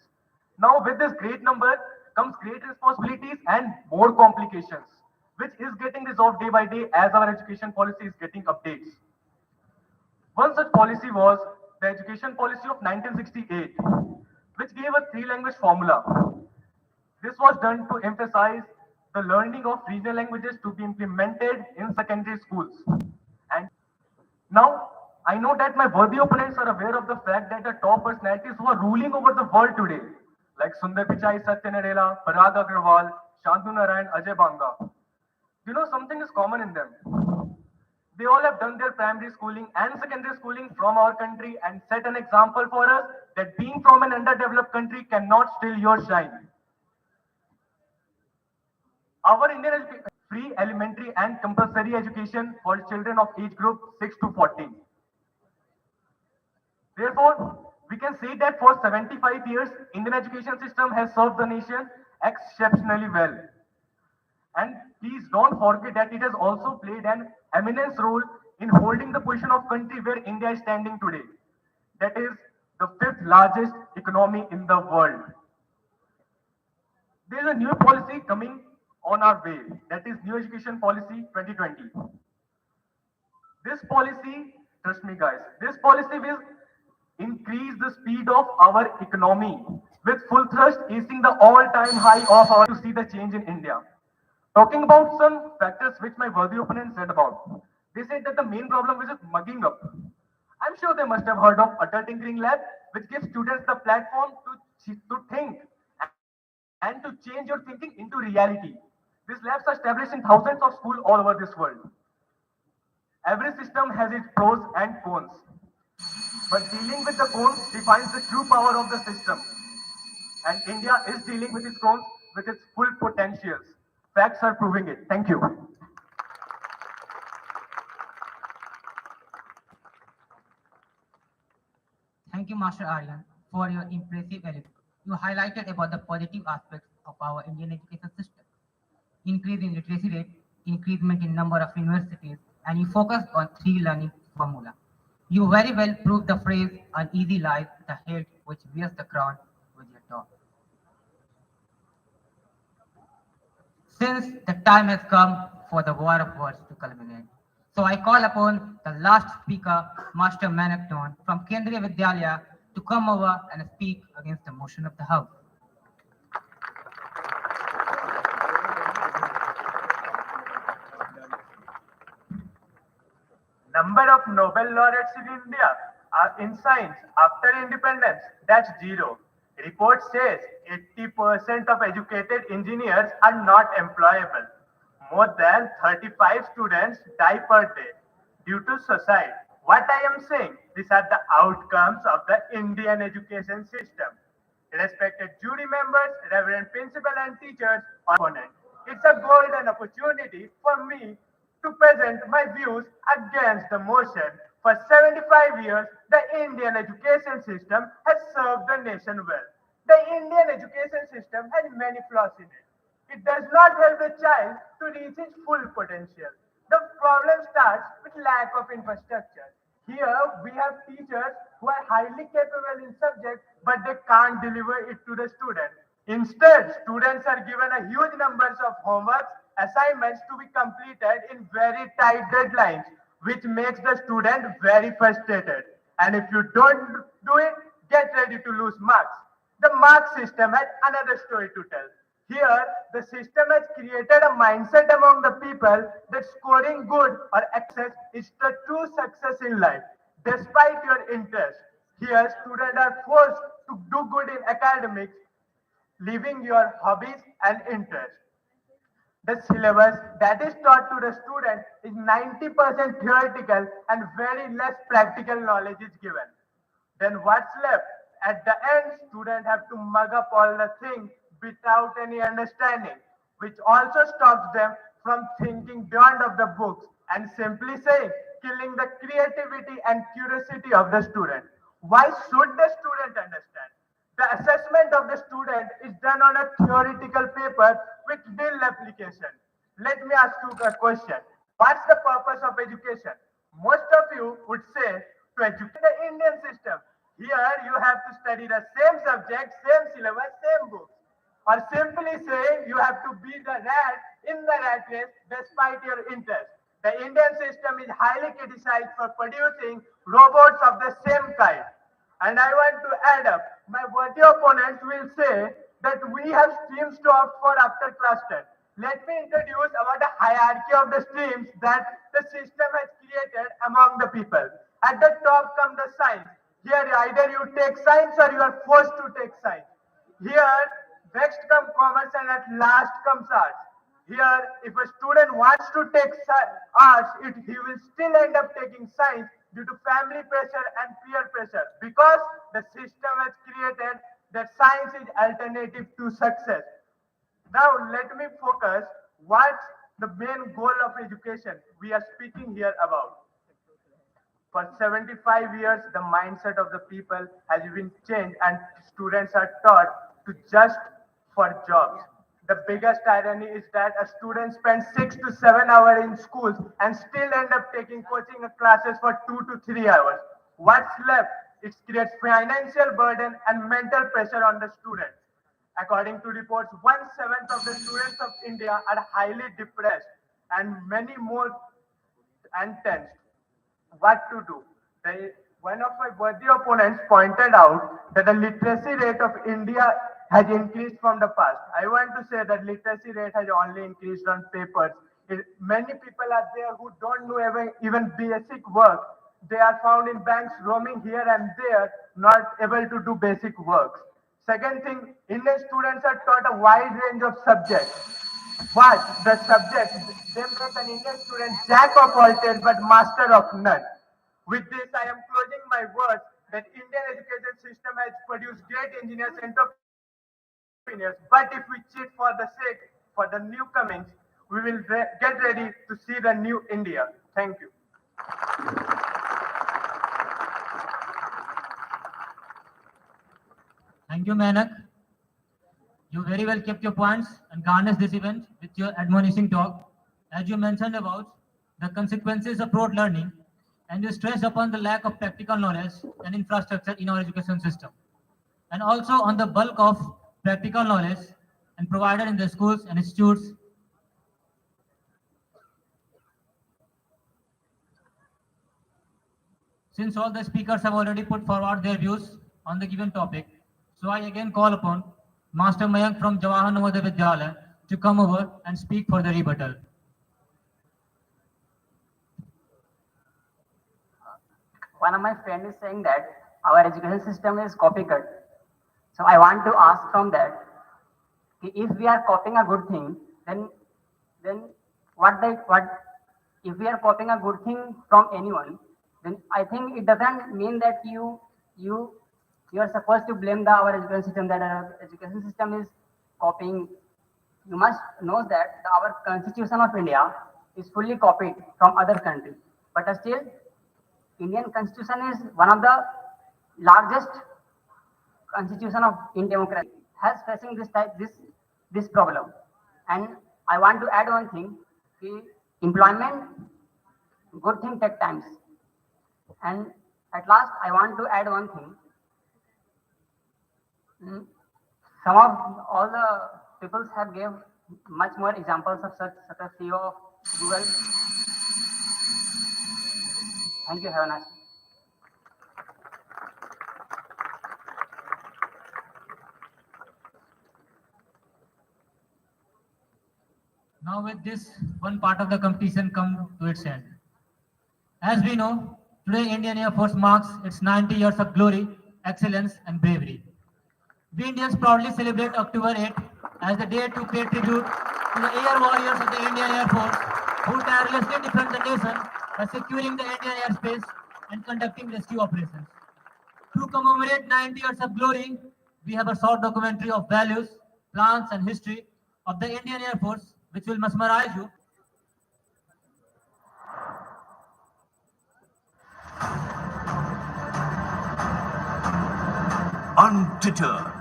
S4: Now, with this great number comes great responsibilities and more complications, which is getting resolved day by day as our education policy is getting updates. One such policy was the education policy of 1968, which gave a three-language formula. This was done to emphasize the learning of regional languages to be implemented in secondary schools. And now, I know that my worthy opponents are aware of the fact that the top personalities who are ruling over the world today, like Sundar Pichai, Satya Nadella, Parag Agrawal, Shantanu Narayan, Ajay Banga, something is common in them. They all have done their primary schooling and secondary schooling from our country and set an example for us that being from an underdeveloped country cannot steal your shine. Our Indian free elementary and compulsory education for children of age group 6 to 14. Therefore, we can say that for 75 years, Indian education system has served the nation exceptionally well. And please don't forget that it has also played an eminence role in holding the position of country where India is standing today. That is the fifth largest economy in the world. There is a new policy coming
S11: on our way, that is New Education Policy 2020. This policy, trust me guys, this policy will increase the speed of our economy with full thrust easing the all-time high of our to see the change in India. Talking about some factors which my worthy opponents said about. They said that the main problem is mugging up. I'm sure they must have heard of Atal Tinkering Lab, which gives students the platform to think and to change your thinking into reality. These labs are established in thousands of schools all over this world. Every system has its pros and cons, but dealing with the cons defines the true power of the system. And India is dealing with its cons with its full potentials. Facts are proving it. Thank you.
S1: Thank you, Master Aryan, for your impressive eloquence. You highlighted about the positive aspects of our Indian education system. Increase in literacy rate, increasement in number of universities, and you focused on three learning formula. You very well proved the phrase, an easy life, the head which wears the crown with your talk. Since the time has come for the war of words to culminate. So I call upon the last speaker, Master Manakton from Kendriya Vidyalaya, to come over and speak against the motion of the House.
S3: Number of Nobel laureates in India are in science after independence, that's zero. Report says 80% of educated engineers are not employable. More than 35 students die per day due to suicide. What I am saying, these are the outcomes of the Indian education system. Respected jury members, reverend principal and teachers, opponent. It's a golden opportunity for me to present my views against the motion. For 75 years, the Indian education system has served the nation well. The Indian education system has many flaws in it. It does not help the child to reach its full potential. The problem starts with lack of infrastructure. Here we have teachers who are highly capable in subject, but they can't deliver it to the student. Instead, students are given a huge numbers of homeworks, assignments to be completed in very tight deadlines, which makes the student very frustrated. And if you don't do it, get ready to lose marks. The mark system has another story to tell. Here, the system has created a mindset among the people that scoring good or excess is the true success in life, despite your interest. Here, students are forced to do good in academics, leaving your hobbies and interests. The syllabus that is taught to the student is 90% theoretical and very less practical knowledge is given. Then what's left? At the end, students have to mug up all the things without any understanding, which also stops them from thinking beyond of the books and simply saying, killing the creativity and curiosity of the student. Why should the student understand? The assessment of the student is done on a theoretical paper with nil application. Let me ask you a question. What's the purpose of education? Most of you would say to educate the Indian system. Here you have to study the same subject, same syllabus, same books. Or simply saying you have to be the rat in the rat race despite your interest. The Indian system is highly criticized for producing robots of the same kind. And I want to add up, my worthy opponents will say that we have streams to opt for after class 10. Let me introduce about the hierarchy of the streams that the system has created among the people. At the top come the science. Here either you take science or you are forced to take science. Here next come commerce and at last comes arts. Here if a student wants to take arts, he will still end up taking science due to family pressure and peer pressure because the system has created that science is alternative to success. Now let me focus what's the main goal of education we are speaking here about. For 75 years, the mindset of the people has been changed and students are taught to just for jobs. The biggest irony is that a student spends 6 to 7 hours in schools and still end up taking coaching classes for 2 to 3 hours. What's left? It creates financial burden and mental pressure on the student.
S11: According to reports, 1/7 of the students of India are highly depressed and many more and tensed. What to do? One of my worthy opponents pointed out that the literacy rate of India has increased from the past. I want to say that literacy rate has only increased on papers. Many people are there who don't know even basic work. They are found in banks roaming here and there, not able to do basic works. Second thing, Indian students are taught a wide range of subjects. But the subject, they make an Indian student jack of all trades but master of none. With this, I am closing my words that Indian education system has produced great engineers and entrepreneurs. But if we cheat for the sake, for the new comings, we will get ready to see the new India. Thank you.
S6: Thank you, Manak. You very well kept your points and garnished this event with your admonishing talk. As you mentioned about the consequences of rote learning, and you stressed upon the lack of practical knowledge and infrastructure in our education system, and also on the bulk of practical knowledge and provided in the schools and institutes. Since all the speakers have already put forward their views on the given topic, so I again call upon Master Mayank from Jawahar Navodaya Vidyalaya to come over and speak for the rebuttal.
S2: One of my friends is saying that our education system is copycat. So I want to ask from that, if we are copying a good thing, then what if we are copying a good thing from anyone, then I think it doesn't mean that you are supposed to blame our education system, that our education system is copying. You must know that our Constitution of India is fully copied from other countries, but still Indian Constitution is one of the largest constitution in democracy, has facing this problem. And I want to add one thing: employment, good thing take times. And at last, I want to add one thing. Some of all the people have gave much more examples of such as CEO of Google. Thank you. Have a nice day.
S6: Now with this, one part of the competition come to its end. As we know, today Indian Air Force marks its 90 years of glory, excellence and bravery. We Indians proudly celebrate October 8 as the day to pay tribute to the air warriors of the Indian Air Force who tirelessly defend the nation by securing the Indian airspace and conducting rescue operations. To commemorate 90 years of glory, we have a short documentary of values, plans and history of the Indian Air Force which will mesmerize you.
S12: Undeterred,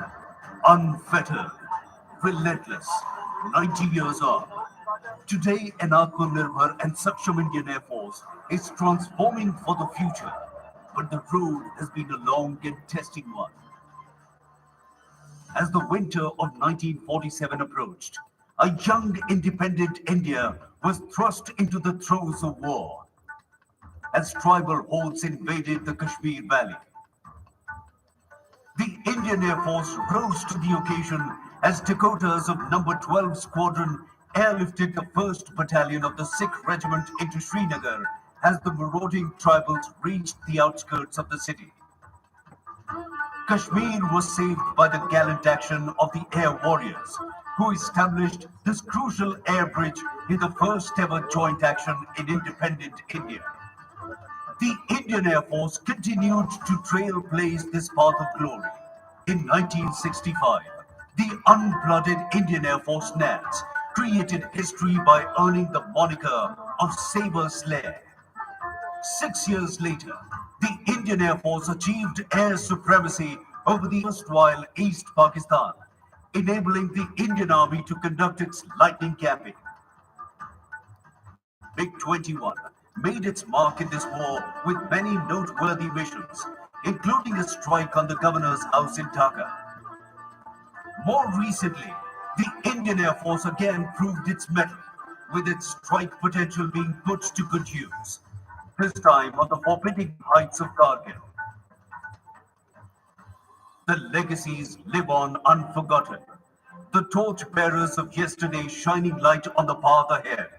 S12: unfettered, relentless, 90 years on. Today, an Atmanirbhar and Saksham Indian Air Force is transforming for the future, but the road has been a long and testing one. As the winter of 1947 approached, a young independent India was thrust into the throes of war as tribal hordes invaded the Kashmir Valley. The Indian Air Force rose to the occasion as Dakotas of No. 12 Squadron airlifted the 1st Battalion of the Sikh Regiment into Srinagar as the marauding tribals reached the outskirts of the city. Kashmir was saved by the gallant action of the Air Warriors, who established this crucial air bridge in the first ever joint action in independent India. The Indian Air Force continued to trailblaze this path of glory. In 1965, the unblooded Indian Air Force NAS created history by earning the moniker of Saber Slayer. 6 years later, the Indian Air Force achieved air supremacy over the erstwhile East Pakistan, enabling the Indian Army to conduct its lightning campaign. MiG-21 made its mark in this war with many noteworthy missions, including a strike on the governor's house in Dhaka. More recently, the Indian Air Force again proved its mettle, with its strike potential being put to good use, this time on the forbidding heights of Kargil. The legacies live on unforgotten. The torchbearers of yesterday shining light on the path ahead.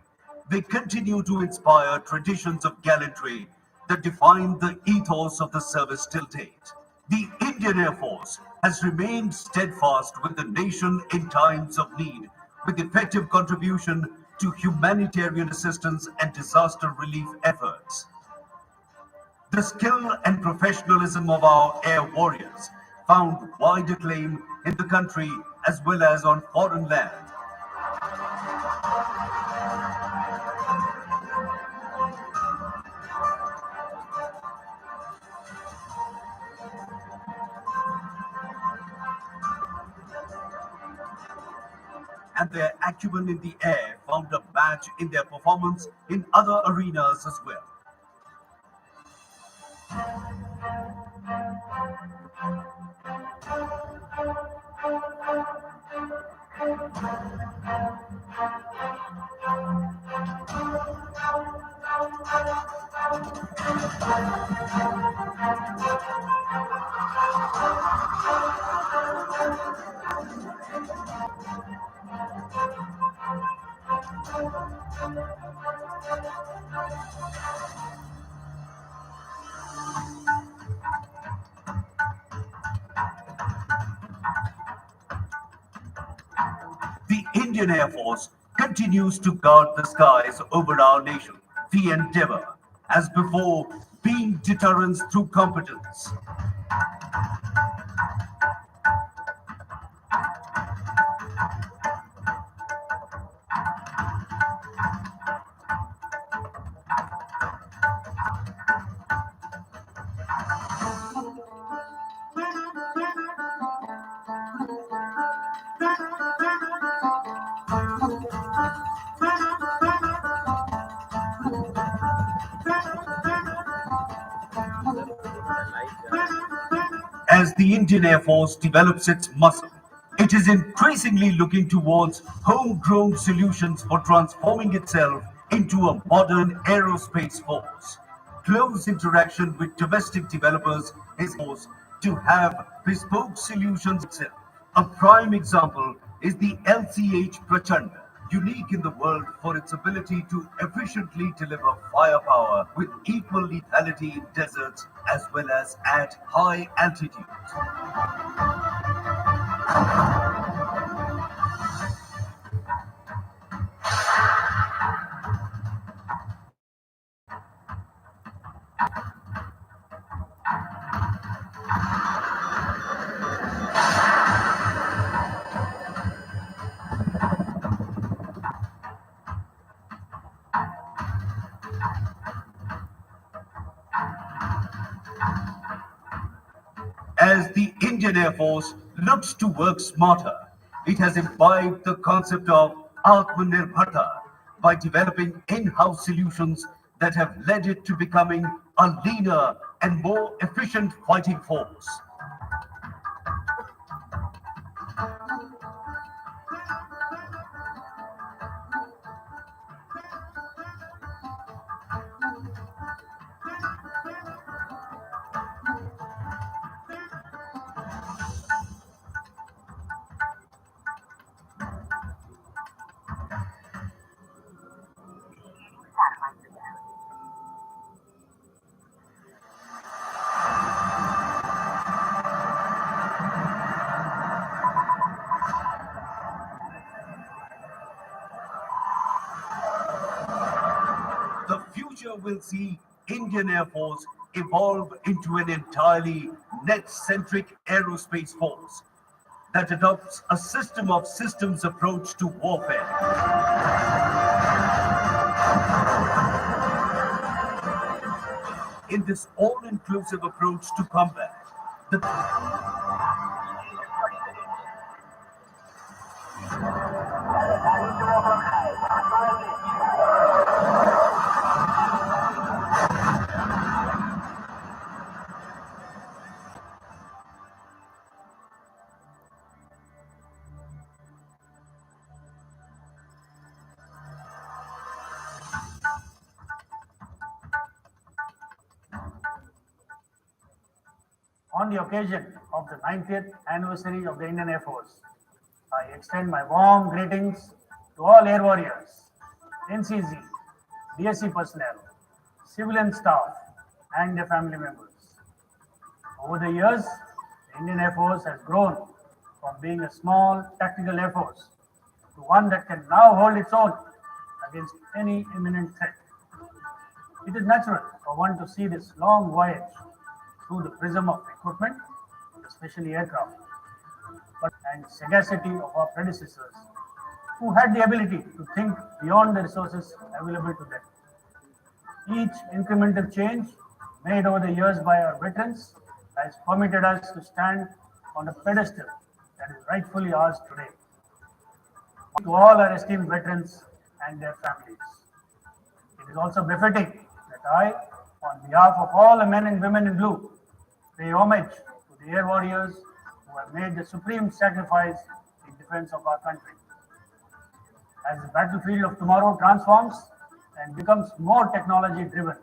S12: They continue to inspire traditions of gallantry that define the ethos of the service till date. The Indian Air Force has remained steadfast with the nation in times of need, with effective contribution to humanitarian assistance and disaster relief efforts. The skill and professionalism of our air warriors found wide acclaim in the country as well as on foreign land. And their acumen in the air found a match in their performance in other arenas as well. The Indian Air Force continues to guard the skies over our nation. The endeavor, as before, being deterrence through competence. As the Indian Air Force develops its muscle, it is increasingly looking towards homegrown solutions for transforming itself into a modern aerospace force. Close interaction with domestic developers is forced to have bespoke solutions itself. A prime example is the LCH Prachanda, unique in the world for its ability to efficiently deliver firepower with equal lethality in deserts as well as at high altitudes. As the Indian Air Force looks to work smarter, it has imbibed the concept of Atmanirbharta by developing in-house solutions that have led it to becoming a leaner and more efficient fighting force. The future will see Indian Air Force evolve into an entirely net-centric aerospace force that adopts a system of systems approach to warfare. In this all-inclusive approach to combat, the
S13: On the occasion of the 90th anniversary of the Indian Air Force, I extend my warm greetings to all air warriors, NCC, DSC personnel, civilian staff, and their family members. Over the years, the Indian Air Force has grown from being a small tactical air force to one that can now hold its own against any imminent threat. It is natural for one to see this long voyage through the prism of equipment, especially aircraft, and sagacity of our predecessors, who had the ability to think beyond the resources available to them. Each incremental change made over the years by our veterans has permitted us to stand on a pedestal that is rightfully ours today. To all our esteemed veterans and their families, it is also befitting that I, on behalf of all the men and women in blue, pay homage to the air warriors who have made the supreme sacrifice in defense of our country. As the battlefield of tomorrow transforms and becomes more technology driven,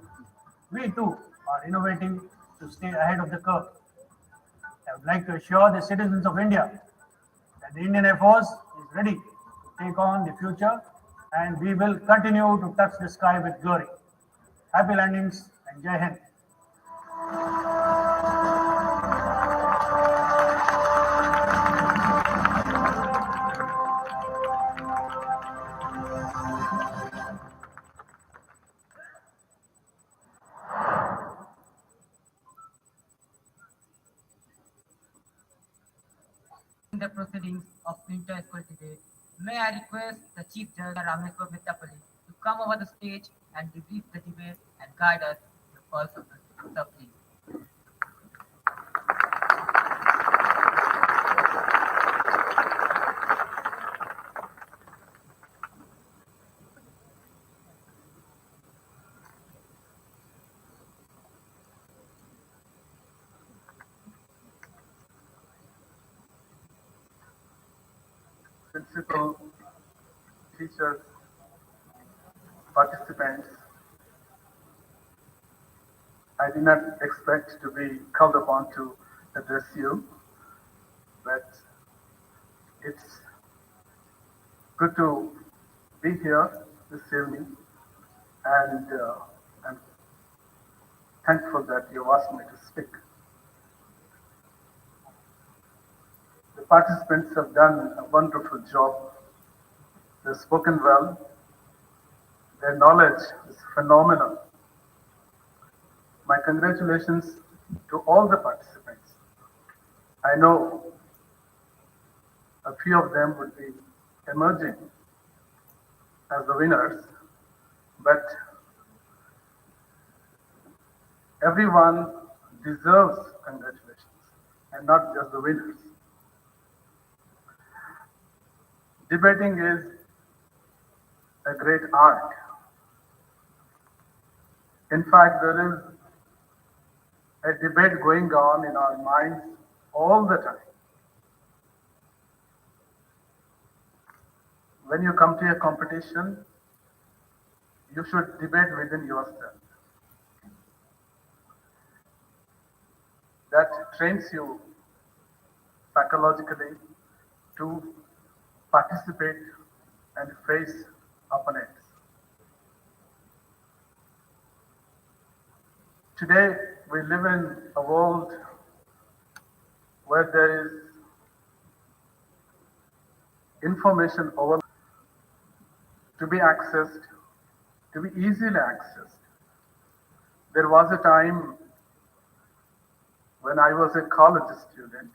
S13: we too are innovating to stay ahead of the curve. I would like to assure the citizens of India that the Indian Air Force is ready to take on the future, and we will continue to touch the sky with glory. Happy landings and Jai Hind.
S1: In the proceedings of Inter School debate, may I request the Chief Judge Rameswar Vidyapalli to come over the stage and debrief the debate and guide us in the pulse of the please.
S4: Principal, teachers, participants, I did not expect to be called upon to address you, but it's good to be here this evening, and I'm thankful that you asked me to speak. The participants have done a wonderful job. They've spoken well. Their knowledge is phenomenal. My congratulations to all the participants. I know a few of them would be emerging as the winners, but everyone deserves congratulations, and not just the winners. Debating is a great art. In fact, there is a debate going on in our minds all the time. When you come to a competition, you should debate within yourself. That trains you psychologically to participate and face opponents. Today, we live in a world where there is information overload to be accessed, to be easily accessed. There was a time when I was a college student,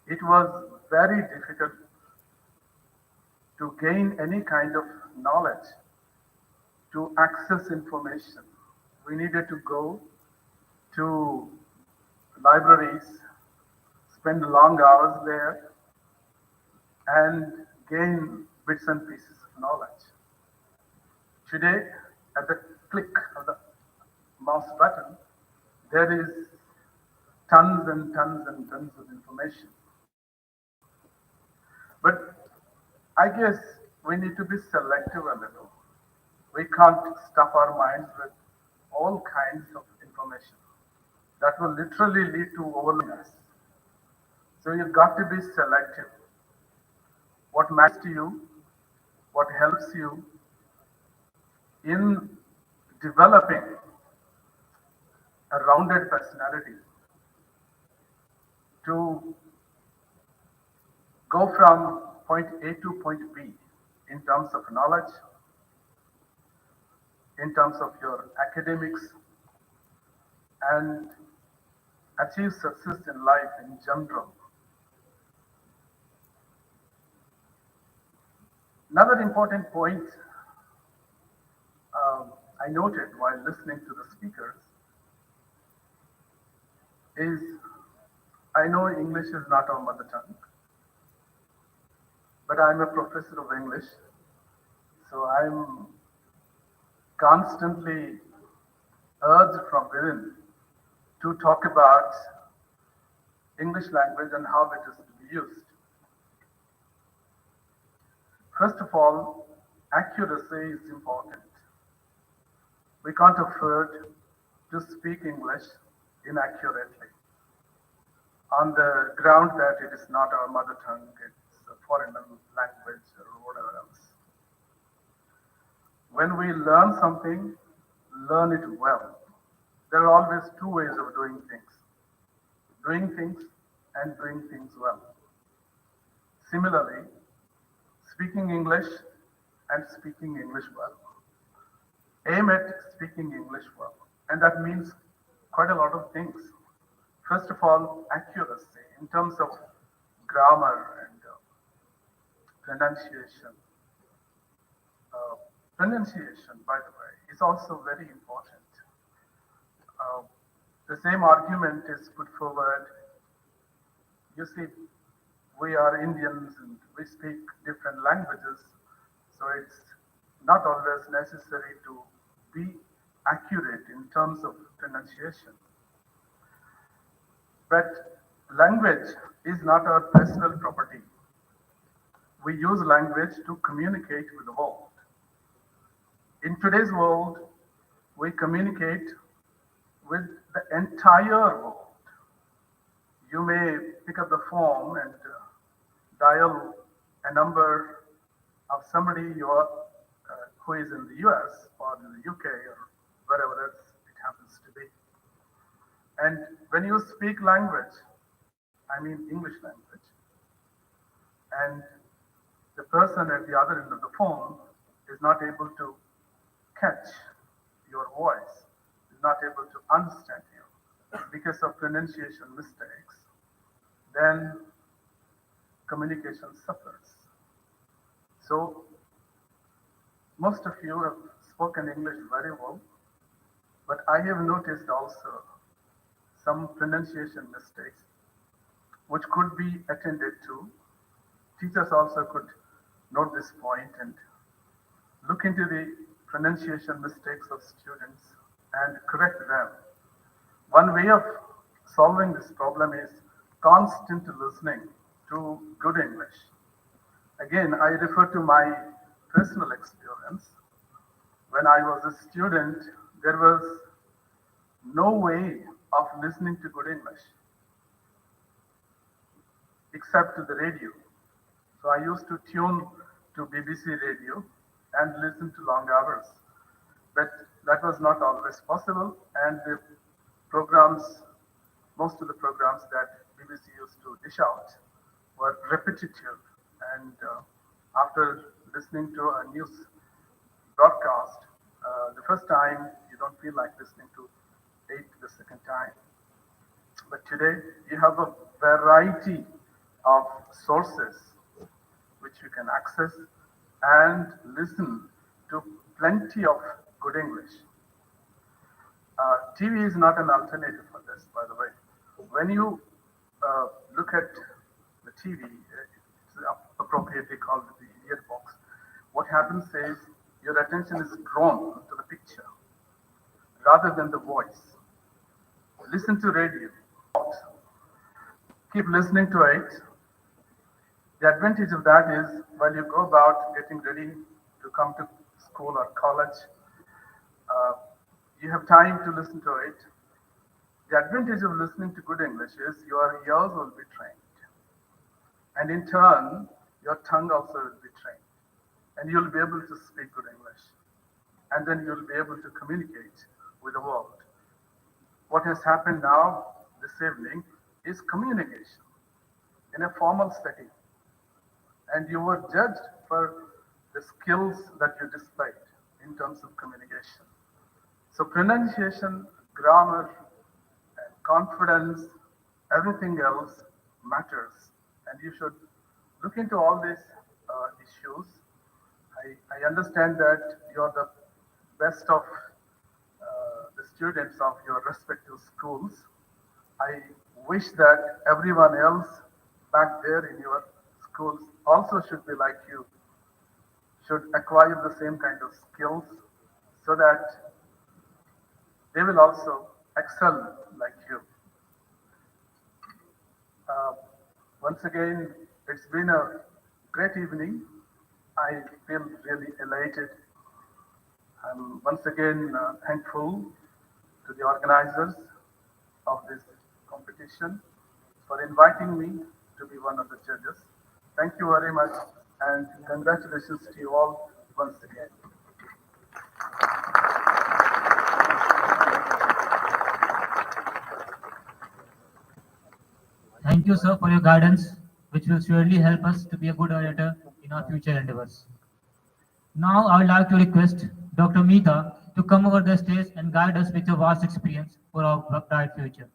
S4: it was very difficult to gain any kind of knowledge, to access information. We needed to go to libraries, spend long hours there, and gain bits and pieces of knowledge. Today, at the click of the mouse button, there is tons and tons and tons of information. But I guess we need to be selective a little. We can't stuff our minds with all kinds of information. that will literally lead to overloading. So you've got to be selective. What matters to you, what helps you in developing a rounded personality to go from point A to point B in terms of knowledge, in terms of your academics, and achieve success in life in general. Another important point I noted while listening to the speakers is I know English is not our mother tongue, but I'm a professor of English, so I'm constantly urged from within to talk about English language and how it is to be used. First of all, accuracy is important. We can't afford to speak English inaccurately on the ground that it is not our mother tongue, it's a foreign language or whatever else. When we learn something, learn it well. There are always two ways of doing things and doing things well. Similarly, speaking English and speaking English well. Aim at speaking English well, and that means quite a lot of things. First of all, accuracy in terms of grammar and pronunciation. Pronunciation, by the way, is also very important. The same argument is put forward. You see, we are Indians and we speak different languages, so it's not always necessary to be accurate in terms of pronunciation. But language is not our personal property. We use language to communicate with the world. In today's world, we communicate with the entire world. You may pick up the phone and dial a number of somebody who is in the US or in the UK or wherever else it happens to be. And when you speak language, I mean English language, and the person at the other end of the phone is not able to catch your voice, is not able to understand you because of pronunciation mistakes, then communication suffers. So most of you have spoken English very well, but I have noticed also some pronunciation mistakes which could be attended to. Teachers also could note this point and look into the pronunciation mistakes of students and correct them. One way of solving this problem is constant listening to good English. Again, I refer to my personal experience. When I was a student, there was no way of listening to good English except to the radio. So I used to tune to BBC radio and listen to long hours. But that was not always possible, and the programs, most of the programs that BBC used to dish out were repetitive, and after listening to a news broadcast, the first time you don't feel like listening to it the second time. But today you have a variety of sources which you can access and listen to plenty of good English. TV is not an alternative for this, by the way. When you look at the TV, it's appropriately called the idiot box. What happens is your attention is drawn to the picture rather than the voice. Listen to radio. Keep listening to it. The advantage of that is while you go about getting ready to come to school or college, you have time to listen to it. The advantage of listening to good English is your ears will be trained. And in turn, your tongue also will be trained. And you'll be able to speak good English. And then you'll be able to communicate with the world. What has happened now, this evening, is communication in a formal setting. And you were judged for the skills that you displayed in terms of communication. So pronunciation, grammar, and confidence, everything else matters. And you should look into all these issues. I understand that you're the best of the students of your respective schools. I wish that everyone else back there in your schools also should be like you, should acquire the same kind of skills so that they will also excel like you. Once again, it's been a great evening. I feel really elated. I'm once again thankful to the organizers of this competition for inviting me to be one of the judges. Thank you very much, and congratulations to you all once again.
S6: Thank you, sir, for your guidance, which will surely help us to be a good orator in our future endeavors. Now, I would like to request Dr. Meeta to come over the stage and guide us with your vast experience for our bright future.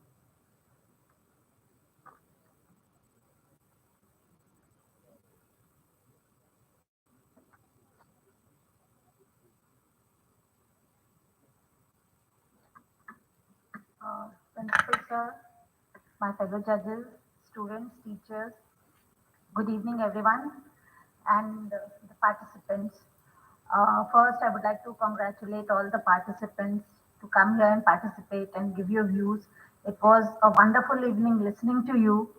S14: Principal sir, my fellow judges, students, teachers, good evening everyone and the participants. First, I would like to congratulate all the participants to come here and participate and give your views. It was a wonderful evening listening to you,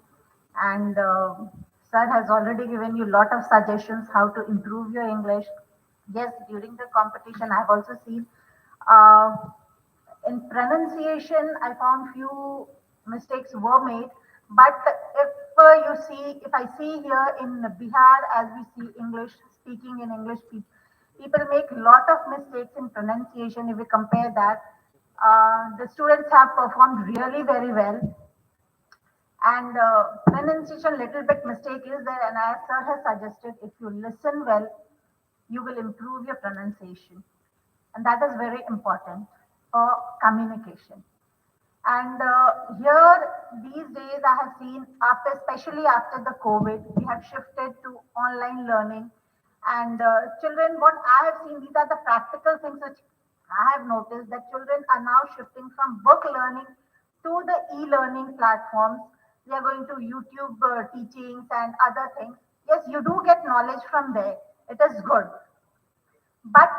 S14: and sir has already given you a lot of suggestions how to improve your English. Yes, during the competition, I've also seen in pronunciation, I found few mistakes were made. But if I see here in Bihar, as we see English speaking in English, people make a lot of mistakes in pronunciation. If we compare that, the students have performed really very well. And pronunciation, little bit mistake is there, and as sir has suggested, if you listen well, you will improve your pronunciation, and that is very important for communication. And here, these days, I have seen, especially after the COVID, we have shifted to online learning. And children, what I have seen, these are the practical things which I have noticed, that children are now shifting from book learning to the e-learning platforms. They are going to YouTube teachings and other things. Yes, you do get knowledge from there. It is good. But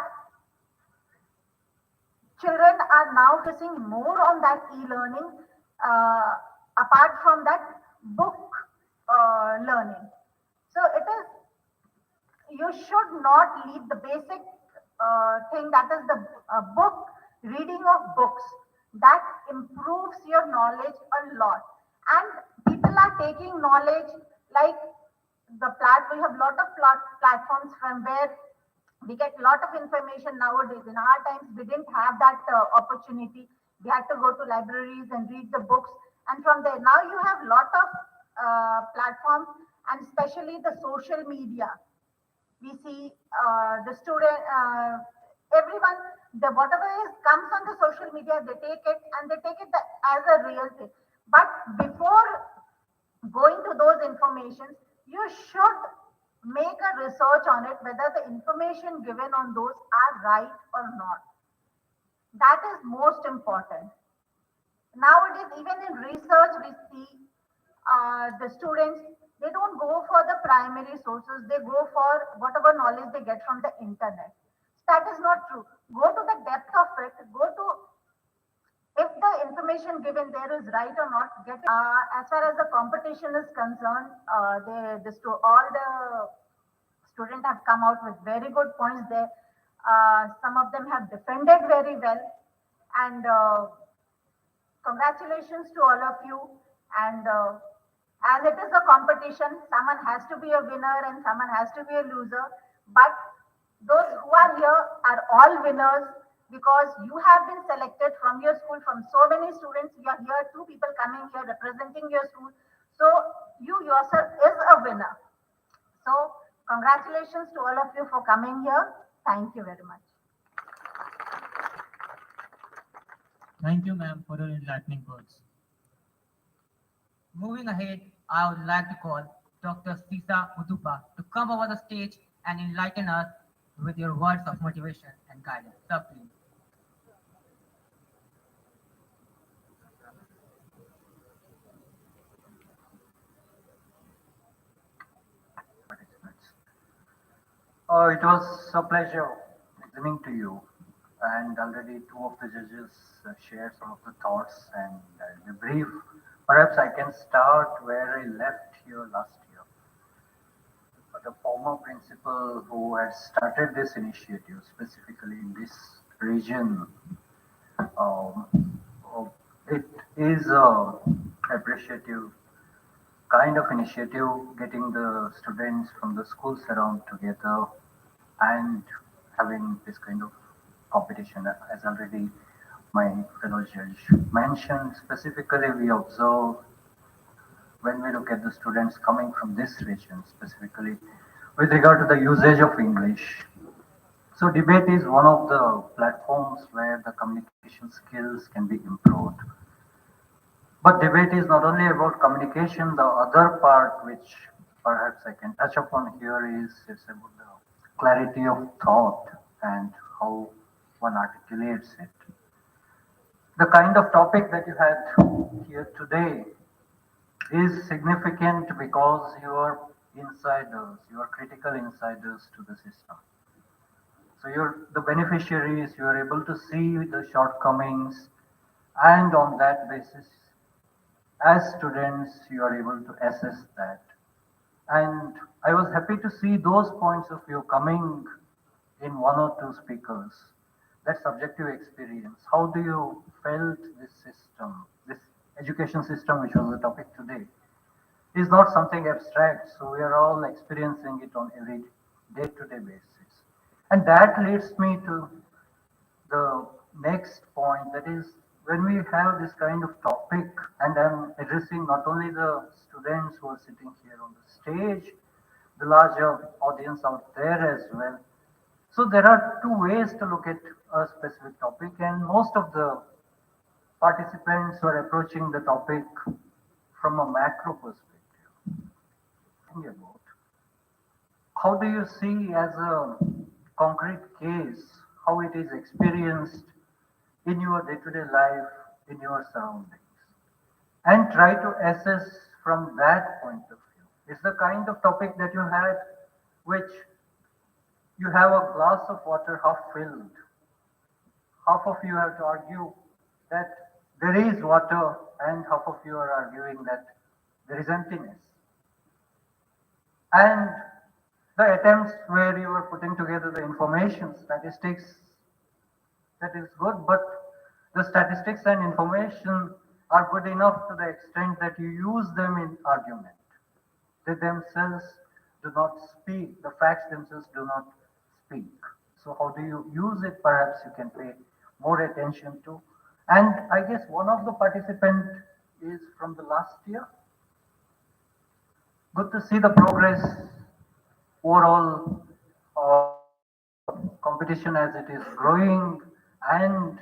S14: children are now focusing more on that e-learning apart from that book learning. So it is, you should not leave the basic thing, that is the book, reading of books. That improves your knowledge a lot. And people are taking knowledge like we have lot of platforms from where we get a lot of information nowadays. In our times, we didn't have that opportunity. We had to go to libraries and read the books. And from there, now you have a lot of platforms, and especially the social media. We see the student, everyone, whatever comes on the social media, they take it and they take it as a real thing. But before going to those informations, you should make a research on it, whether the information given on those are right or not. That is most important. Nowadays, even in research, we see the students, they don't go for the primary sources, they go for whatever knowledge they get from the internet. That is not true. Go to the depth of it, go to if the information given there is right or not. As far as the competition is concerned, all the students have come out with very good points there. Some of them have defended very well, and Congratulations to all of you. And as it is a competition, someone has to be a winner and someone has to be a loser. But those who are here are all winners because you have been selected from your school, from so many students. You are here, two people coming here representing your school. So you yourself is a winner. So congratulations to all of you for coming here. Thank you very much.
S6: Thank you, ma'am, for your enlightening words.
S1: Moving ahead, I would like to call Dr. Sisa Udupa to come over the stage and enlighten us with your words of motivation and guidance. Sir, please.
S9: It was a pleasure listening to you, and already two of the judges shared some of the thoughts, and I'll be brief. Perhaps I can start where I left here last year. The former principal who had started this initiative, specifically in this region, it is a appreciative kind of initiative, getting the students from the schools around together and having this kind of competition. As already my fellow judge mentioned, specifically we observe when we look at the students coming from this region, specifically with regard to the usage of English. So debate is one of the platforms where the communication skills can be improved. But debate is not only about communication, the other part which perhaps I can touch upon here is it's about the clarity of thought and how one articulates it. The kind of topic that you had here today is significant because you are insiders, you are critical insiders to the system. So you're the beneficiaries, you are able to see the shortcomings, and on that basis, as students, you are able to assess that. And I was happy to see those points of view coming in one or two speakers. That subjective experience. How do you felt this system, this education system, which was the topic today, is not something abstract. So we are all experiencing it on every day-to-day basis. And that leads me to the next point, that is when we have this kind of topic, and I'm addressing not only the students who are sitting here on the stage, the larger audience out there as well. So there are two ways to look at a specific topic, and most of the participants were approaching the topic from a macro perspective. Think about how do you see as a concrete case how it is experienced in your day-to-day life, in your surroundings, and try to assess from that point of view. It's the kind of topic that you had, which you have a glass of water half filled. Half of you have to argue that there is water, and half of you are arguing that there is emptiness. And the attempts where you are putting together the information, statistics, that is good, but the statistics and information are good enough to the extent that you use them in argument. They themselves do not speak, the facts themselves do not speak. So how do you use it? Perhaps you can pay more attention to. And I guess one of the participants is from the last year. Good to see the progress overall competition as it is growing, and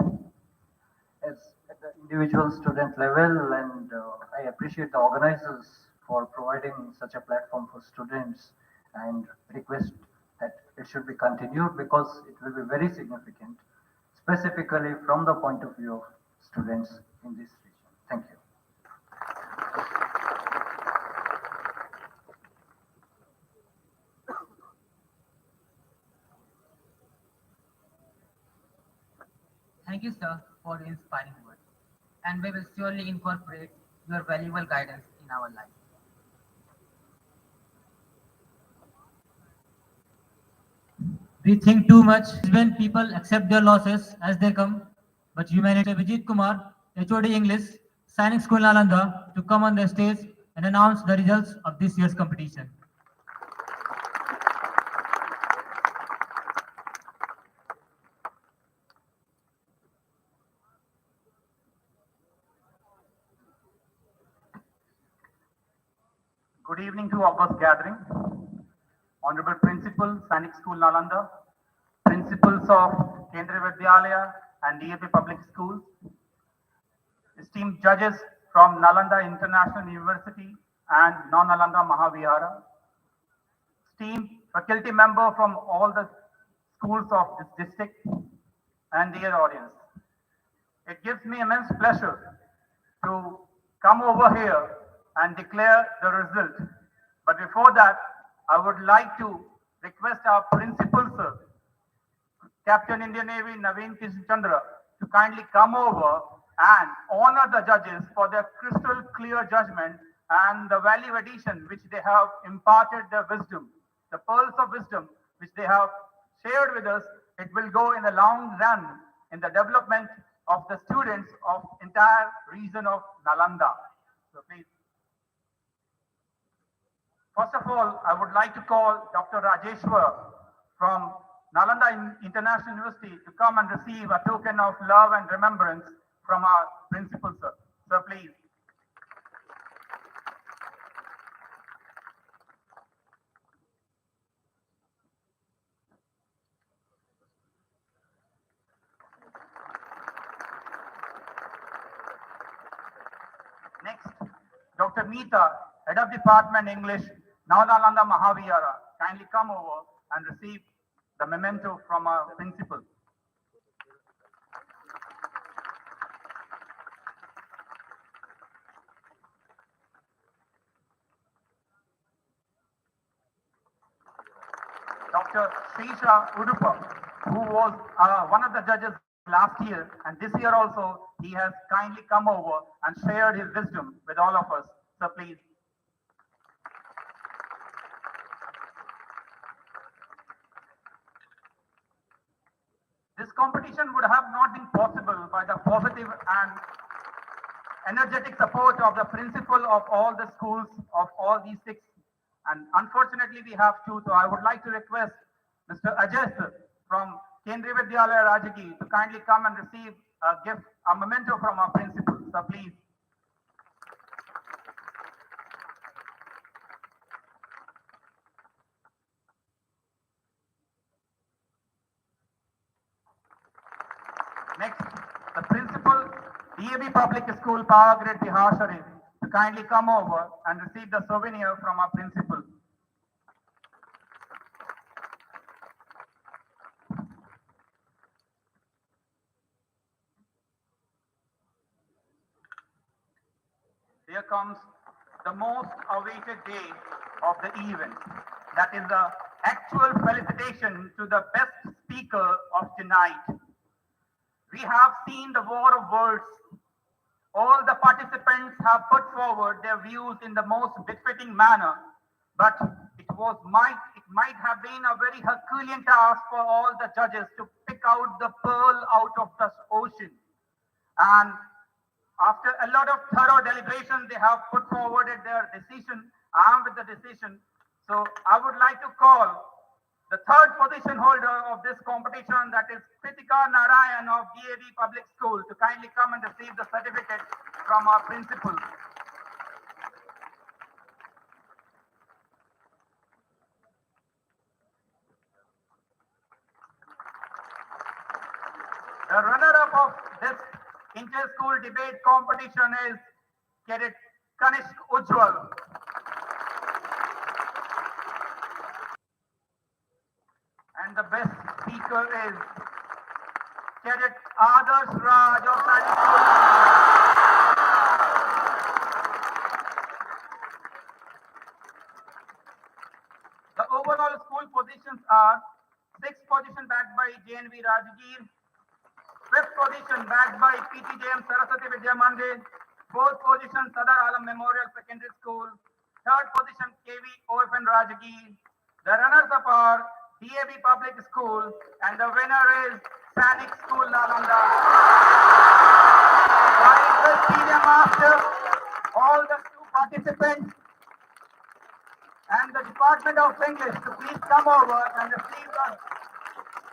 S9: as at the individual student level, and I appreciate the organizers for providing such a platform for students, and request that it should be continued because it will be very significant, specifically from the point of view of students in this region. Thank you.
S1: Thank you, sir, for the inspiring words. And we will surely incorporate your valuable guidance in our life.
S6: We think too much when people accept their losses as they come, but humanity. Vijit Kumar HOD English, Sainik School Nalanda, to come on the stage and announce the results of this year's competition.
S4: Good evening to August gathering. Honorable Principal, Sainik School Nalanda, Principals of Kendriya Vidyalaya and DAP Public Schools, esteemed judges from Nalanda International University and Non-Nalanda Mahavihara, esteemed faculty member from all the schools of this district, and dear audience. It gives me immense pleasure to come over here and declare the result. But before that, I would like to request our principal, sir, Captain Indian Navy Naveen Kishan Chandra, to kindly come over and honor the judges for their crystal clear judgment and the value addition which they have imparted their wisdom, the pearls of wisdom which they have shared with us. It will go in the long run in the development of the students of entire region of Nalanda. So please. First of all, I would like to call Dr. Rajeshwar from Nalanda International University to come and receive a token of love and remembrance from our principal, sir. Sir, please. Next, Dr. Meeta, Head of Department English, Nalanda Mahavihara, kindly come over and receive the memento from our principal. Dr. Srisha Udupa, who was one of the judges last year, and this year also, he has kindly come over and shared his wisdom with all of us. So please. This competition would have not been possible by the positive and energetic support of the principal of all the schools of all these 6. And unfortunately, we have 2. So I would like to request Mr. Ajay from Kendriya Vidyalaya Rajagi to kindly come and receive a gift, a memento from our principal. So please. Next, the principal, DAB Public School, Power Grid, Bihar Sharif, to kindly come over and receive the souvenir from our principal. Here comes the most awaited day of the event. That is the actual felicitation to the best speaker of tonight. We have seen the war of words. All the participants have put forward their views in the most befitting manner, but it might have been a very Herculean task for all the judges to pick out the pearl out of the ocean. And after a lot of thorough deliberation, they have put forward their decision. I am with the decision. So I would like to call the third position holder of this competition, that is Kritika Narayan of DAV Public School, to kindly come and receive the certificate from our principal. The runner-up of this inter-school debate competition is Cadet Kanishk Ujjwal. And the best speaker is Cadet Adarsh Raj of Sainik School. The overall school positions are 6th position backed by JNV Rajgir, 5th position backed by PTJM Saraswati Vidya Mandir, 4th position Sadar Alam Memorial Secondary School, 3rd position KV OFN Rajgir. The runners-up are DAB Public School, and the winner is Sainik School Nalanda. senior master, all the two participants, and the Department of English to please come over and receive the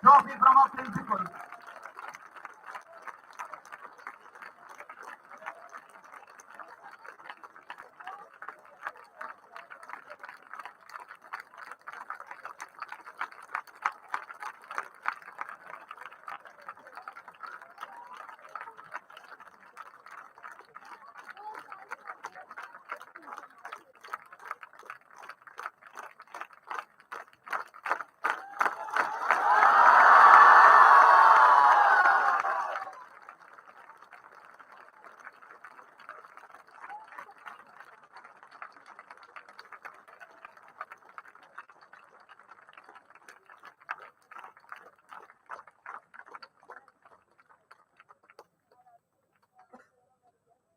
S4: trophy from our principal.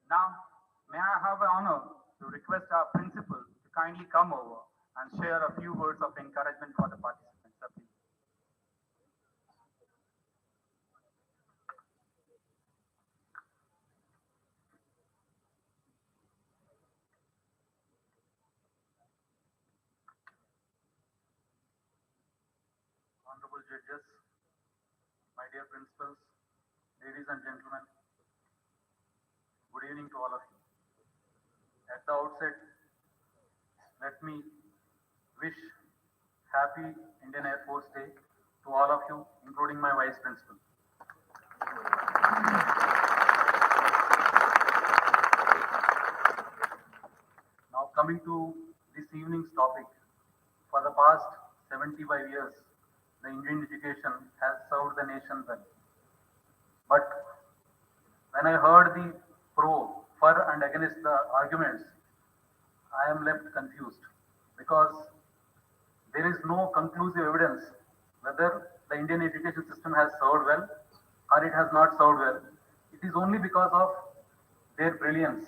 S4: Now, may I have the honor to request our principal to kindly come over and share a few words of encouragement for the participants. Sir, please. Honorable judges, my dear principals, ladies and gentlemen, good evening to all of you. At the outset, let me wish happy Indian Air Force Day to all of you, including my vice principal. Now coming to this evening's topic, for the past 75 years, the Indian education has served the nation well. But when I heard the pro, for and against the arguments, I am left confused because there is no conclusive evidence whether the Indian education system has served well or it has not served well. It is only because of their brilliance.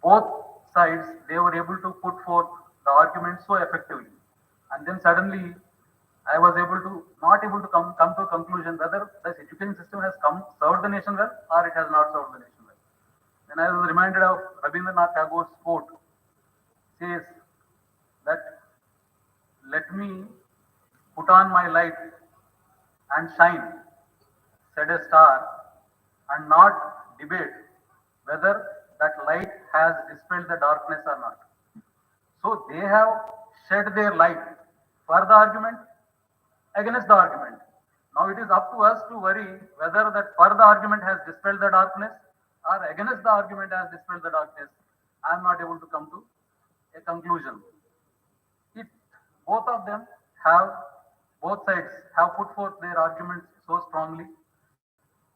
S4: Both sides, they were able to put forth the arguments so effectively. And then suddenly, I was not able to come to a conclusion whether this education system has served the nation well or it has not served the nation well. Then I was reminded of Rabindranath Tagore's quote, says that let me put on my light and shine, said a star, and not debate whether that light has dispelled the darkness or not. So they have shed their light for the argument, against the argument. Now it is up to us to worry whether that for the argument has dispelled the darkness or against the argument has dispelled the darkness. I am not able to come to a conclusion. Both sides have put forth their arguments so strongly.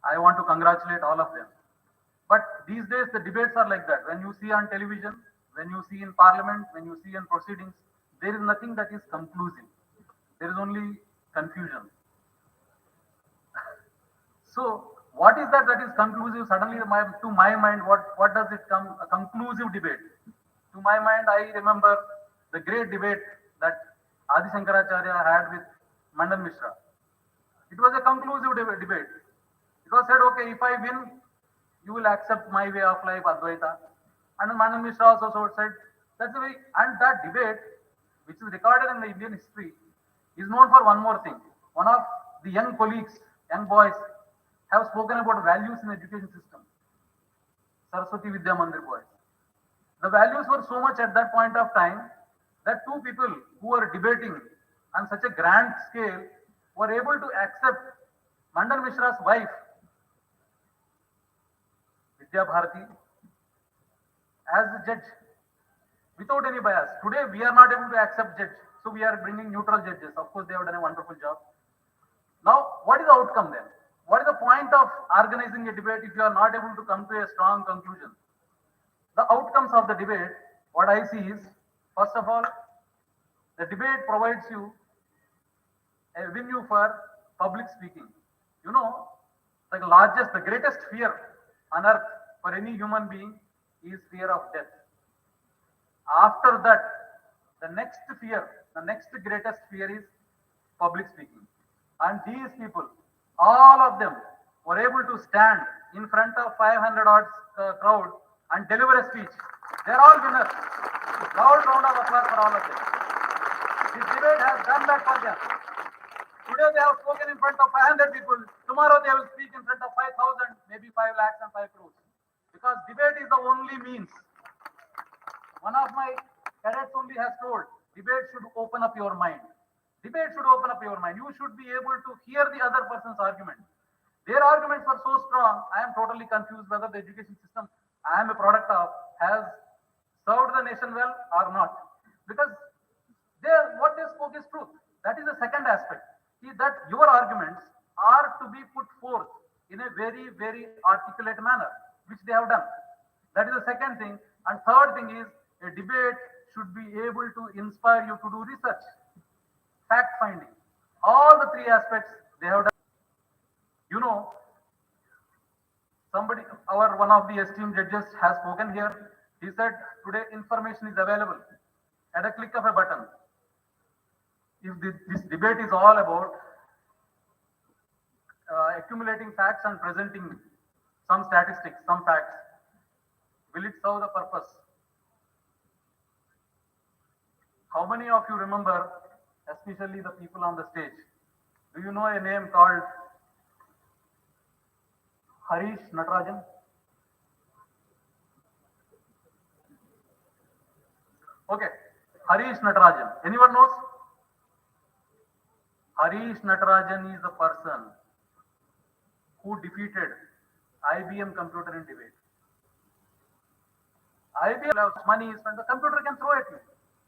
S4: I want to congratulate all of them. But these days the debates are like that. When you see on television, when you see in parliament, when you see in proceedings, there is nothing that is conclusive. There is only confusion. So what is that is conclusive? Suddenly to my mind, what does it come? A conclusive debate. To my mind, I remember the great debate that Adi Shankaracharya had with Mandan Mishra. It was a conclusive debate. It was said, okay, if I win, you will accept my way of life, Advaita. And Mandan Mishra also said, that's the way. And that debate, which is recorded in the Indian history, is known for one more thing. One of the young colleagues, young boys, have spoken about values in the education system. Saraswati Vidya Mandir boys. The values were so much at that point of time that two people who were debating on such a grand scale were able to accept Mandan Mishra's wife, Vidya Bharati, as a judge without any bias. Today we are not able to accept judge, so we are bringing neutral judges. Of course, they have done a wonderful job. Now, what is the outcome then? What is the point of organizing a debate if you are not able to come to a strong conclusion? The outcomes of the debate, what I see is, first of all, the debate provides you a venue for public speaking. You know, the greatest fear on earth for any human being is fear of death. After that, the next greatest fear is public speaking. And these people, all of them, were able to stand in front of 500 odd crowd and deliver a speech. They're all winners. Loud round of applause for all of them. This debate has done that for them. Today they have spoken in front of 500 people. Tomorrow they will speak in front of 5,000, maybe 5 lakhs and 5 crores. Because debate is the only means. One of my cadets only has told, debate should open up your mind. Debate should open up your mind. You should be able to hear the other person's argument. Their arguments were so strong, I am totally confused whether the education system I am a product of has served the nation well or not. Because what they spoke is truth. That is the second aspect. Is that your arguments are to be put forth in a very, very articulate manner, which they have done. That is the second thing. And third thing is, a debate should be able to inspire you to do research, fact finding. All the three aspects they have done. You know, one of the esteemed judges has spoken here. He said, today information is available at a click of a button. If this debate is all about accumulating facts and presenting some statistics, some facts, will it serve the purpose? How many of you remember, especially the people on the stage, do you know a name called Harish Natarajan? Okay, Harish Natarajan. Anyone knows? Harish Natarajan is the person who defeated IBM computer in debate. IBM loves money, the computer can throw at you,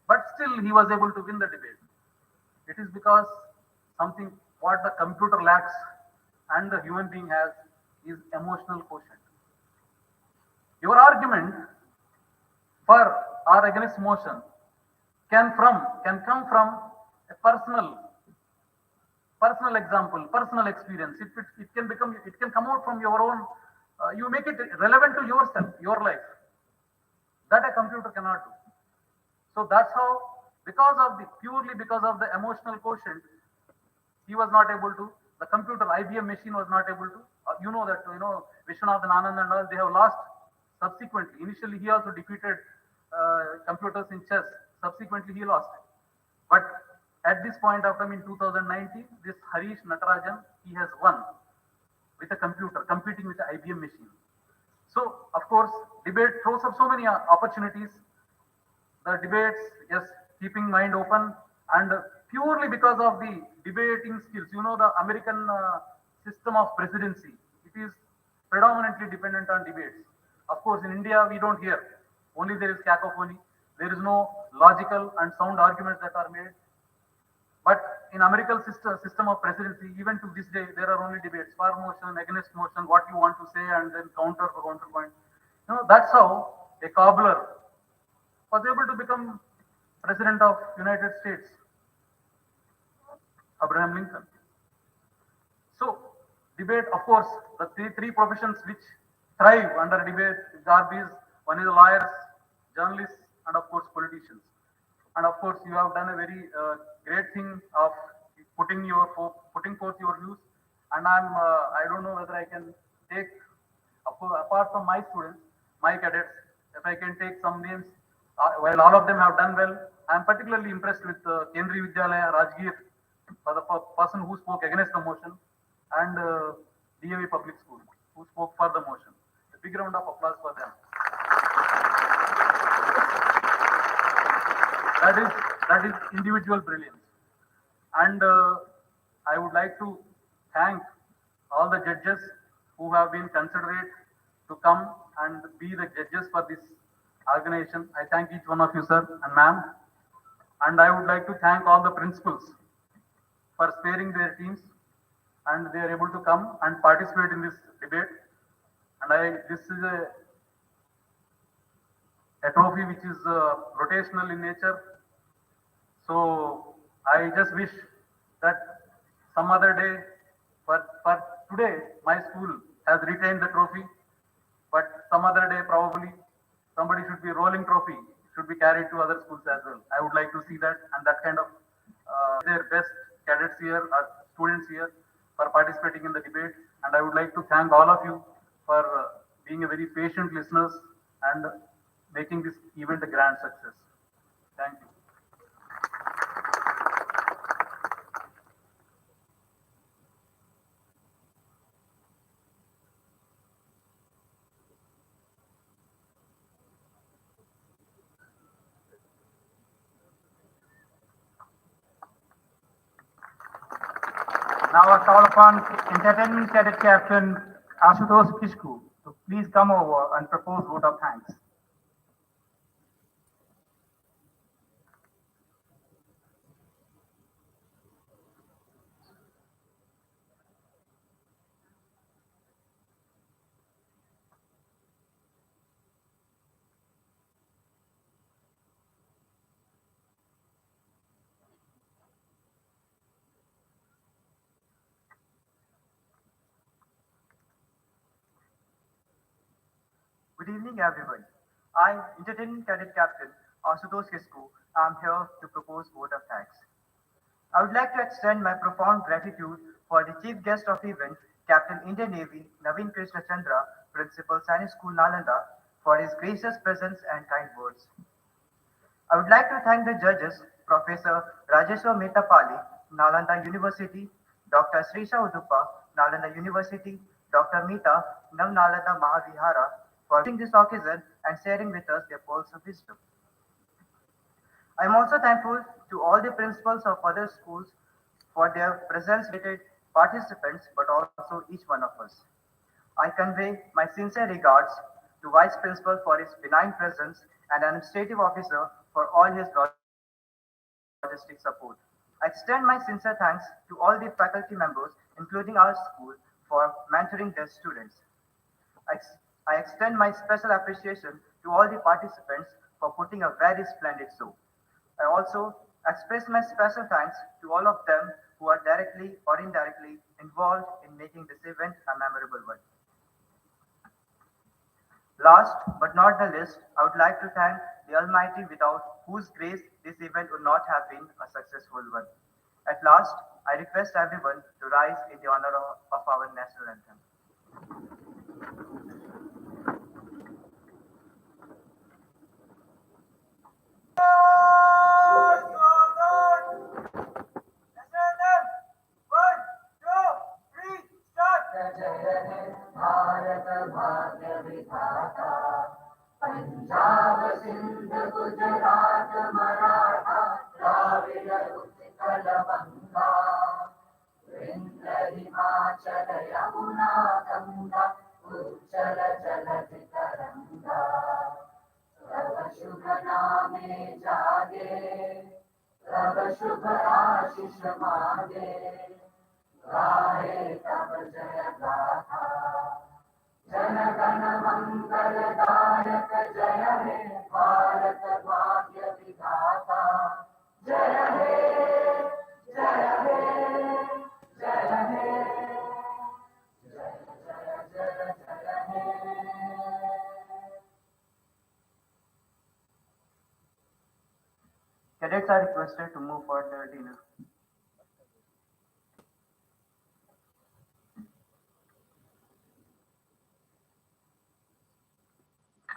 S4: but still he was able to win the debate. It is because something what the computer lacks and the human being has is emotional quotient. Your argument for or against motion can come from a personal example, personal experience. It can come out from your own. You make it relevant to yourself, your life. That a computer cannot do. So that's how, purely because of the emotional quotient, he was not able to. The computer, IBM machine was not able to. Vishwanathan Anand and all, they have lost subsequently. Initially, he also defeated computers in chess. Subsequently, he lost. But at this point of time in 2019, this Harish Natarajan, he has won with a computer, competing with the IBM machine. So, of course, debate throws up so many opportunities. The debates, yes, keeping mind open, and purely because of the debating skills. You know, the American system of presidency, it is predominantly dependent on debates. Of course, in India, we don't hear. Only there is cacophony. There is no logical and sound arguments that are made. But in American system of presidency, even to this day, there are only debates, for motion, against motion, what you want to say, and then counter for counterpoint. That's how a cobbler was able to become president of United States, Abraham Lincoln. So, debate, of course, the three professions which thrive under debate are these. One is lawyers, journalists, and of course politicians. And of course, you have done a very great thing of putting forth your views. And I don't know whether I can take, apart from my students, my cadets, if I can take some names. While all of them have done well, I am particularly impressed with Kendriya Vidyalaya, Rajgir, for the person who spoke against the motion, and DAV Public School, who spoke for the motion. A big round of applause for them. That is individual brilliance. And I would like to thank all the judges who have been considerate to come and be the judges for this organization. I thank each one of you, sir and ma'am. And I would like to thank all the principals for sparing their teams, and they are able to come and participate in this debate. And this is a trophy which is rotational in nature. So I just wish that some other day, for today, my school has retained the trophy, but some other day probably somebody should be rolling trophy, should be carried to other schools as well. I would like to see that, and that kind of their best cadets here or students here for participating in the debate. and I would like to thank all of you for being a very patient listeners and making this event a grand success. Thank you. Now I call upon Entertainment Cadet Captain Ashutosh Kishku to please come over and propose vote of thanks.
S3: Good evening, everyone. I, Entertainment Cadet Captain Ashutosh Kisku, am here to propose vote of thanks. I would like to extend my profound gratitude for the chief guest of the event, Captain Indian Navy Naveen Krishna Chandra, Principal Sainik School Nalanda, for his gracious presence and kind words. I would like to thank the judges, Professor Rajeshwar Metapali, Nalanda University, Dr. Srisha Udupa, Nalanda University, Dr. Meeta, Nav Nalanda Mahavihara, for being this occasion and sharing with us their pearls of wisdom. I am also thankful to all the principals of other schools for their presence with participants, but also each one of us. I convey my sincere regards to Vice Principal for his benign presence and Administrative Officer for all his logistic support. I extend my sincere thanks to all the faculty members, including our school, for mentoring their students. I extend my special appreciation to all the participants for putting a very splendid show. I also express my special thanks to all of them who are directly or indirectly involved in making this event a memorable one. Last but not the least, I would like to thank the Almighty without whose grace this event would not have been a successful one. At last, I request everyone to rise in the honor of our national anthem.
S15: Punjab Sindh Gujarat Maratha Dravid Utkal बंगा विंध्य हिमाचल यमुना गंगा उच्चल जलधि तरंगा तव शुभ नामे जागे तव शुभ आशीष मागे गाहे तव जय गाथा जन गण मंगल दायक जय हे भारत भाग्य विधाता जय हे जय हे जय हे जय जय जय जय हे।
S3: Cadets are requested to move for their dinner.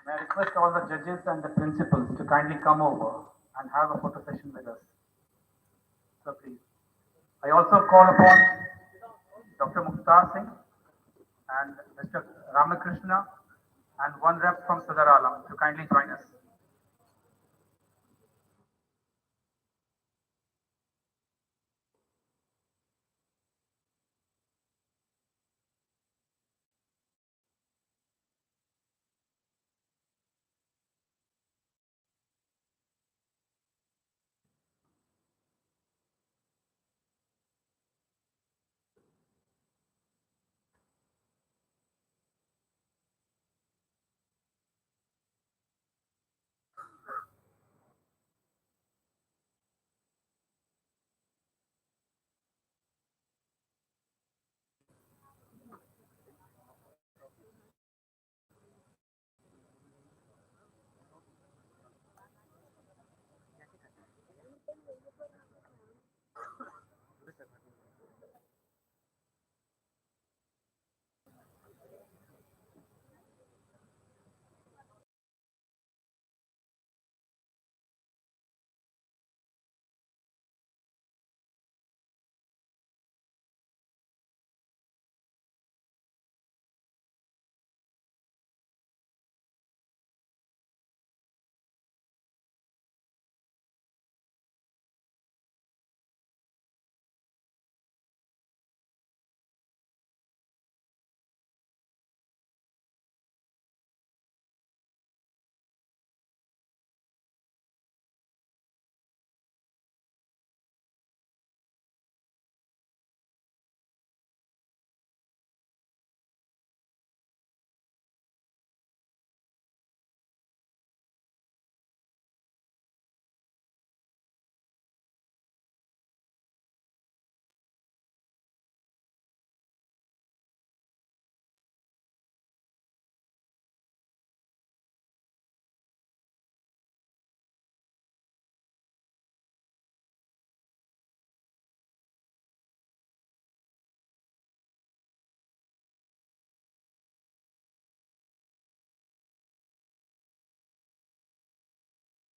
S4: May I request all the judges and the principals to kindly come over and have a photo session with us. So please. I also call upon Dr. Mukhtar Singh and Mr. Ramakrishna and one rep from Sadar Alam to kindly join us.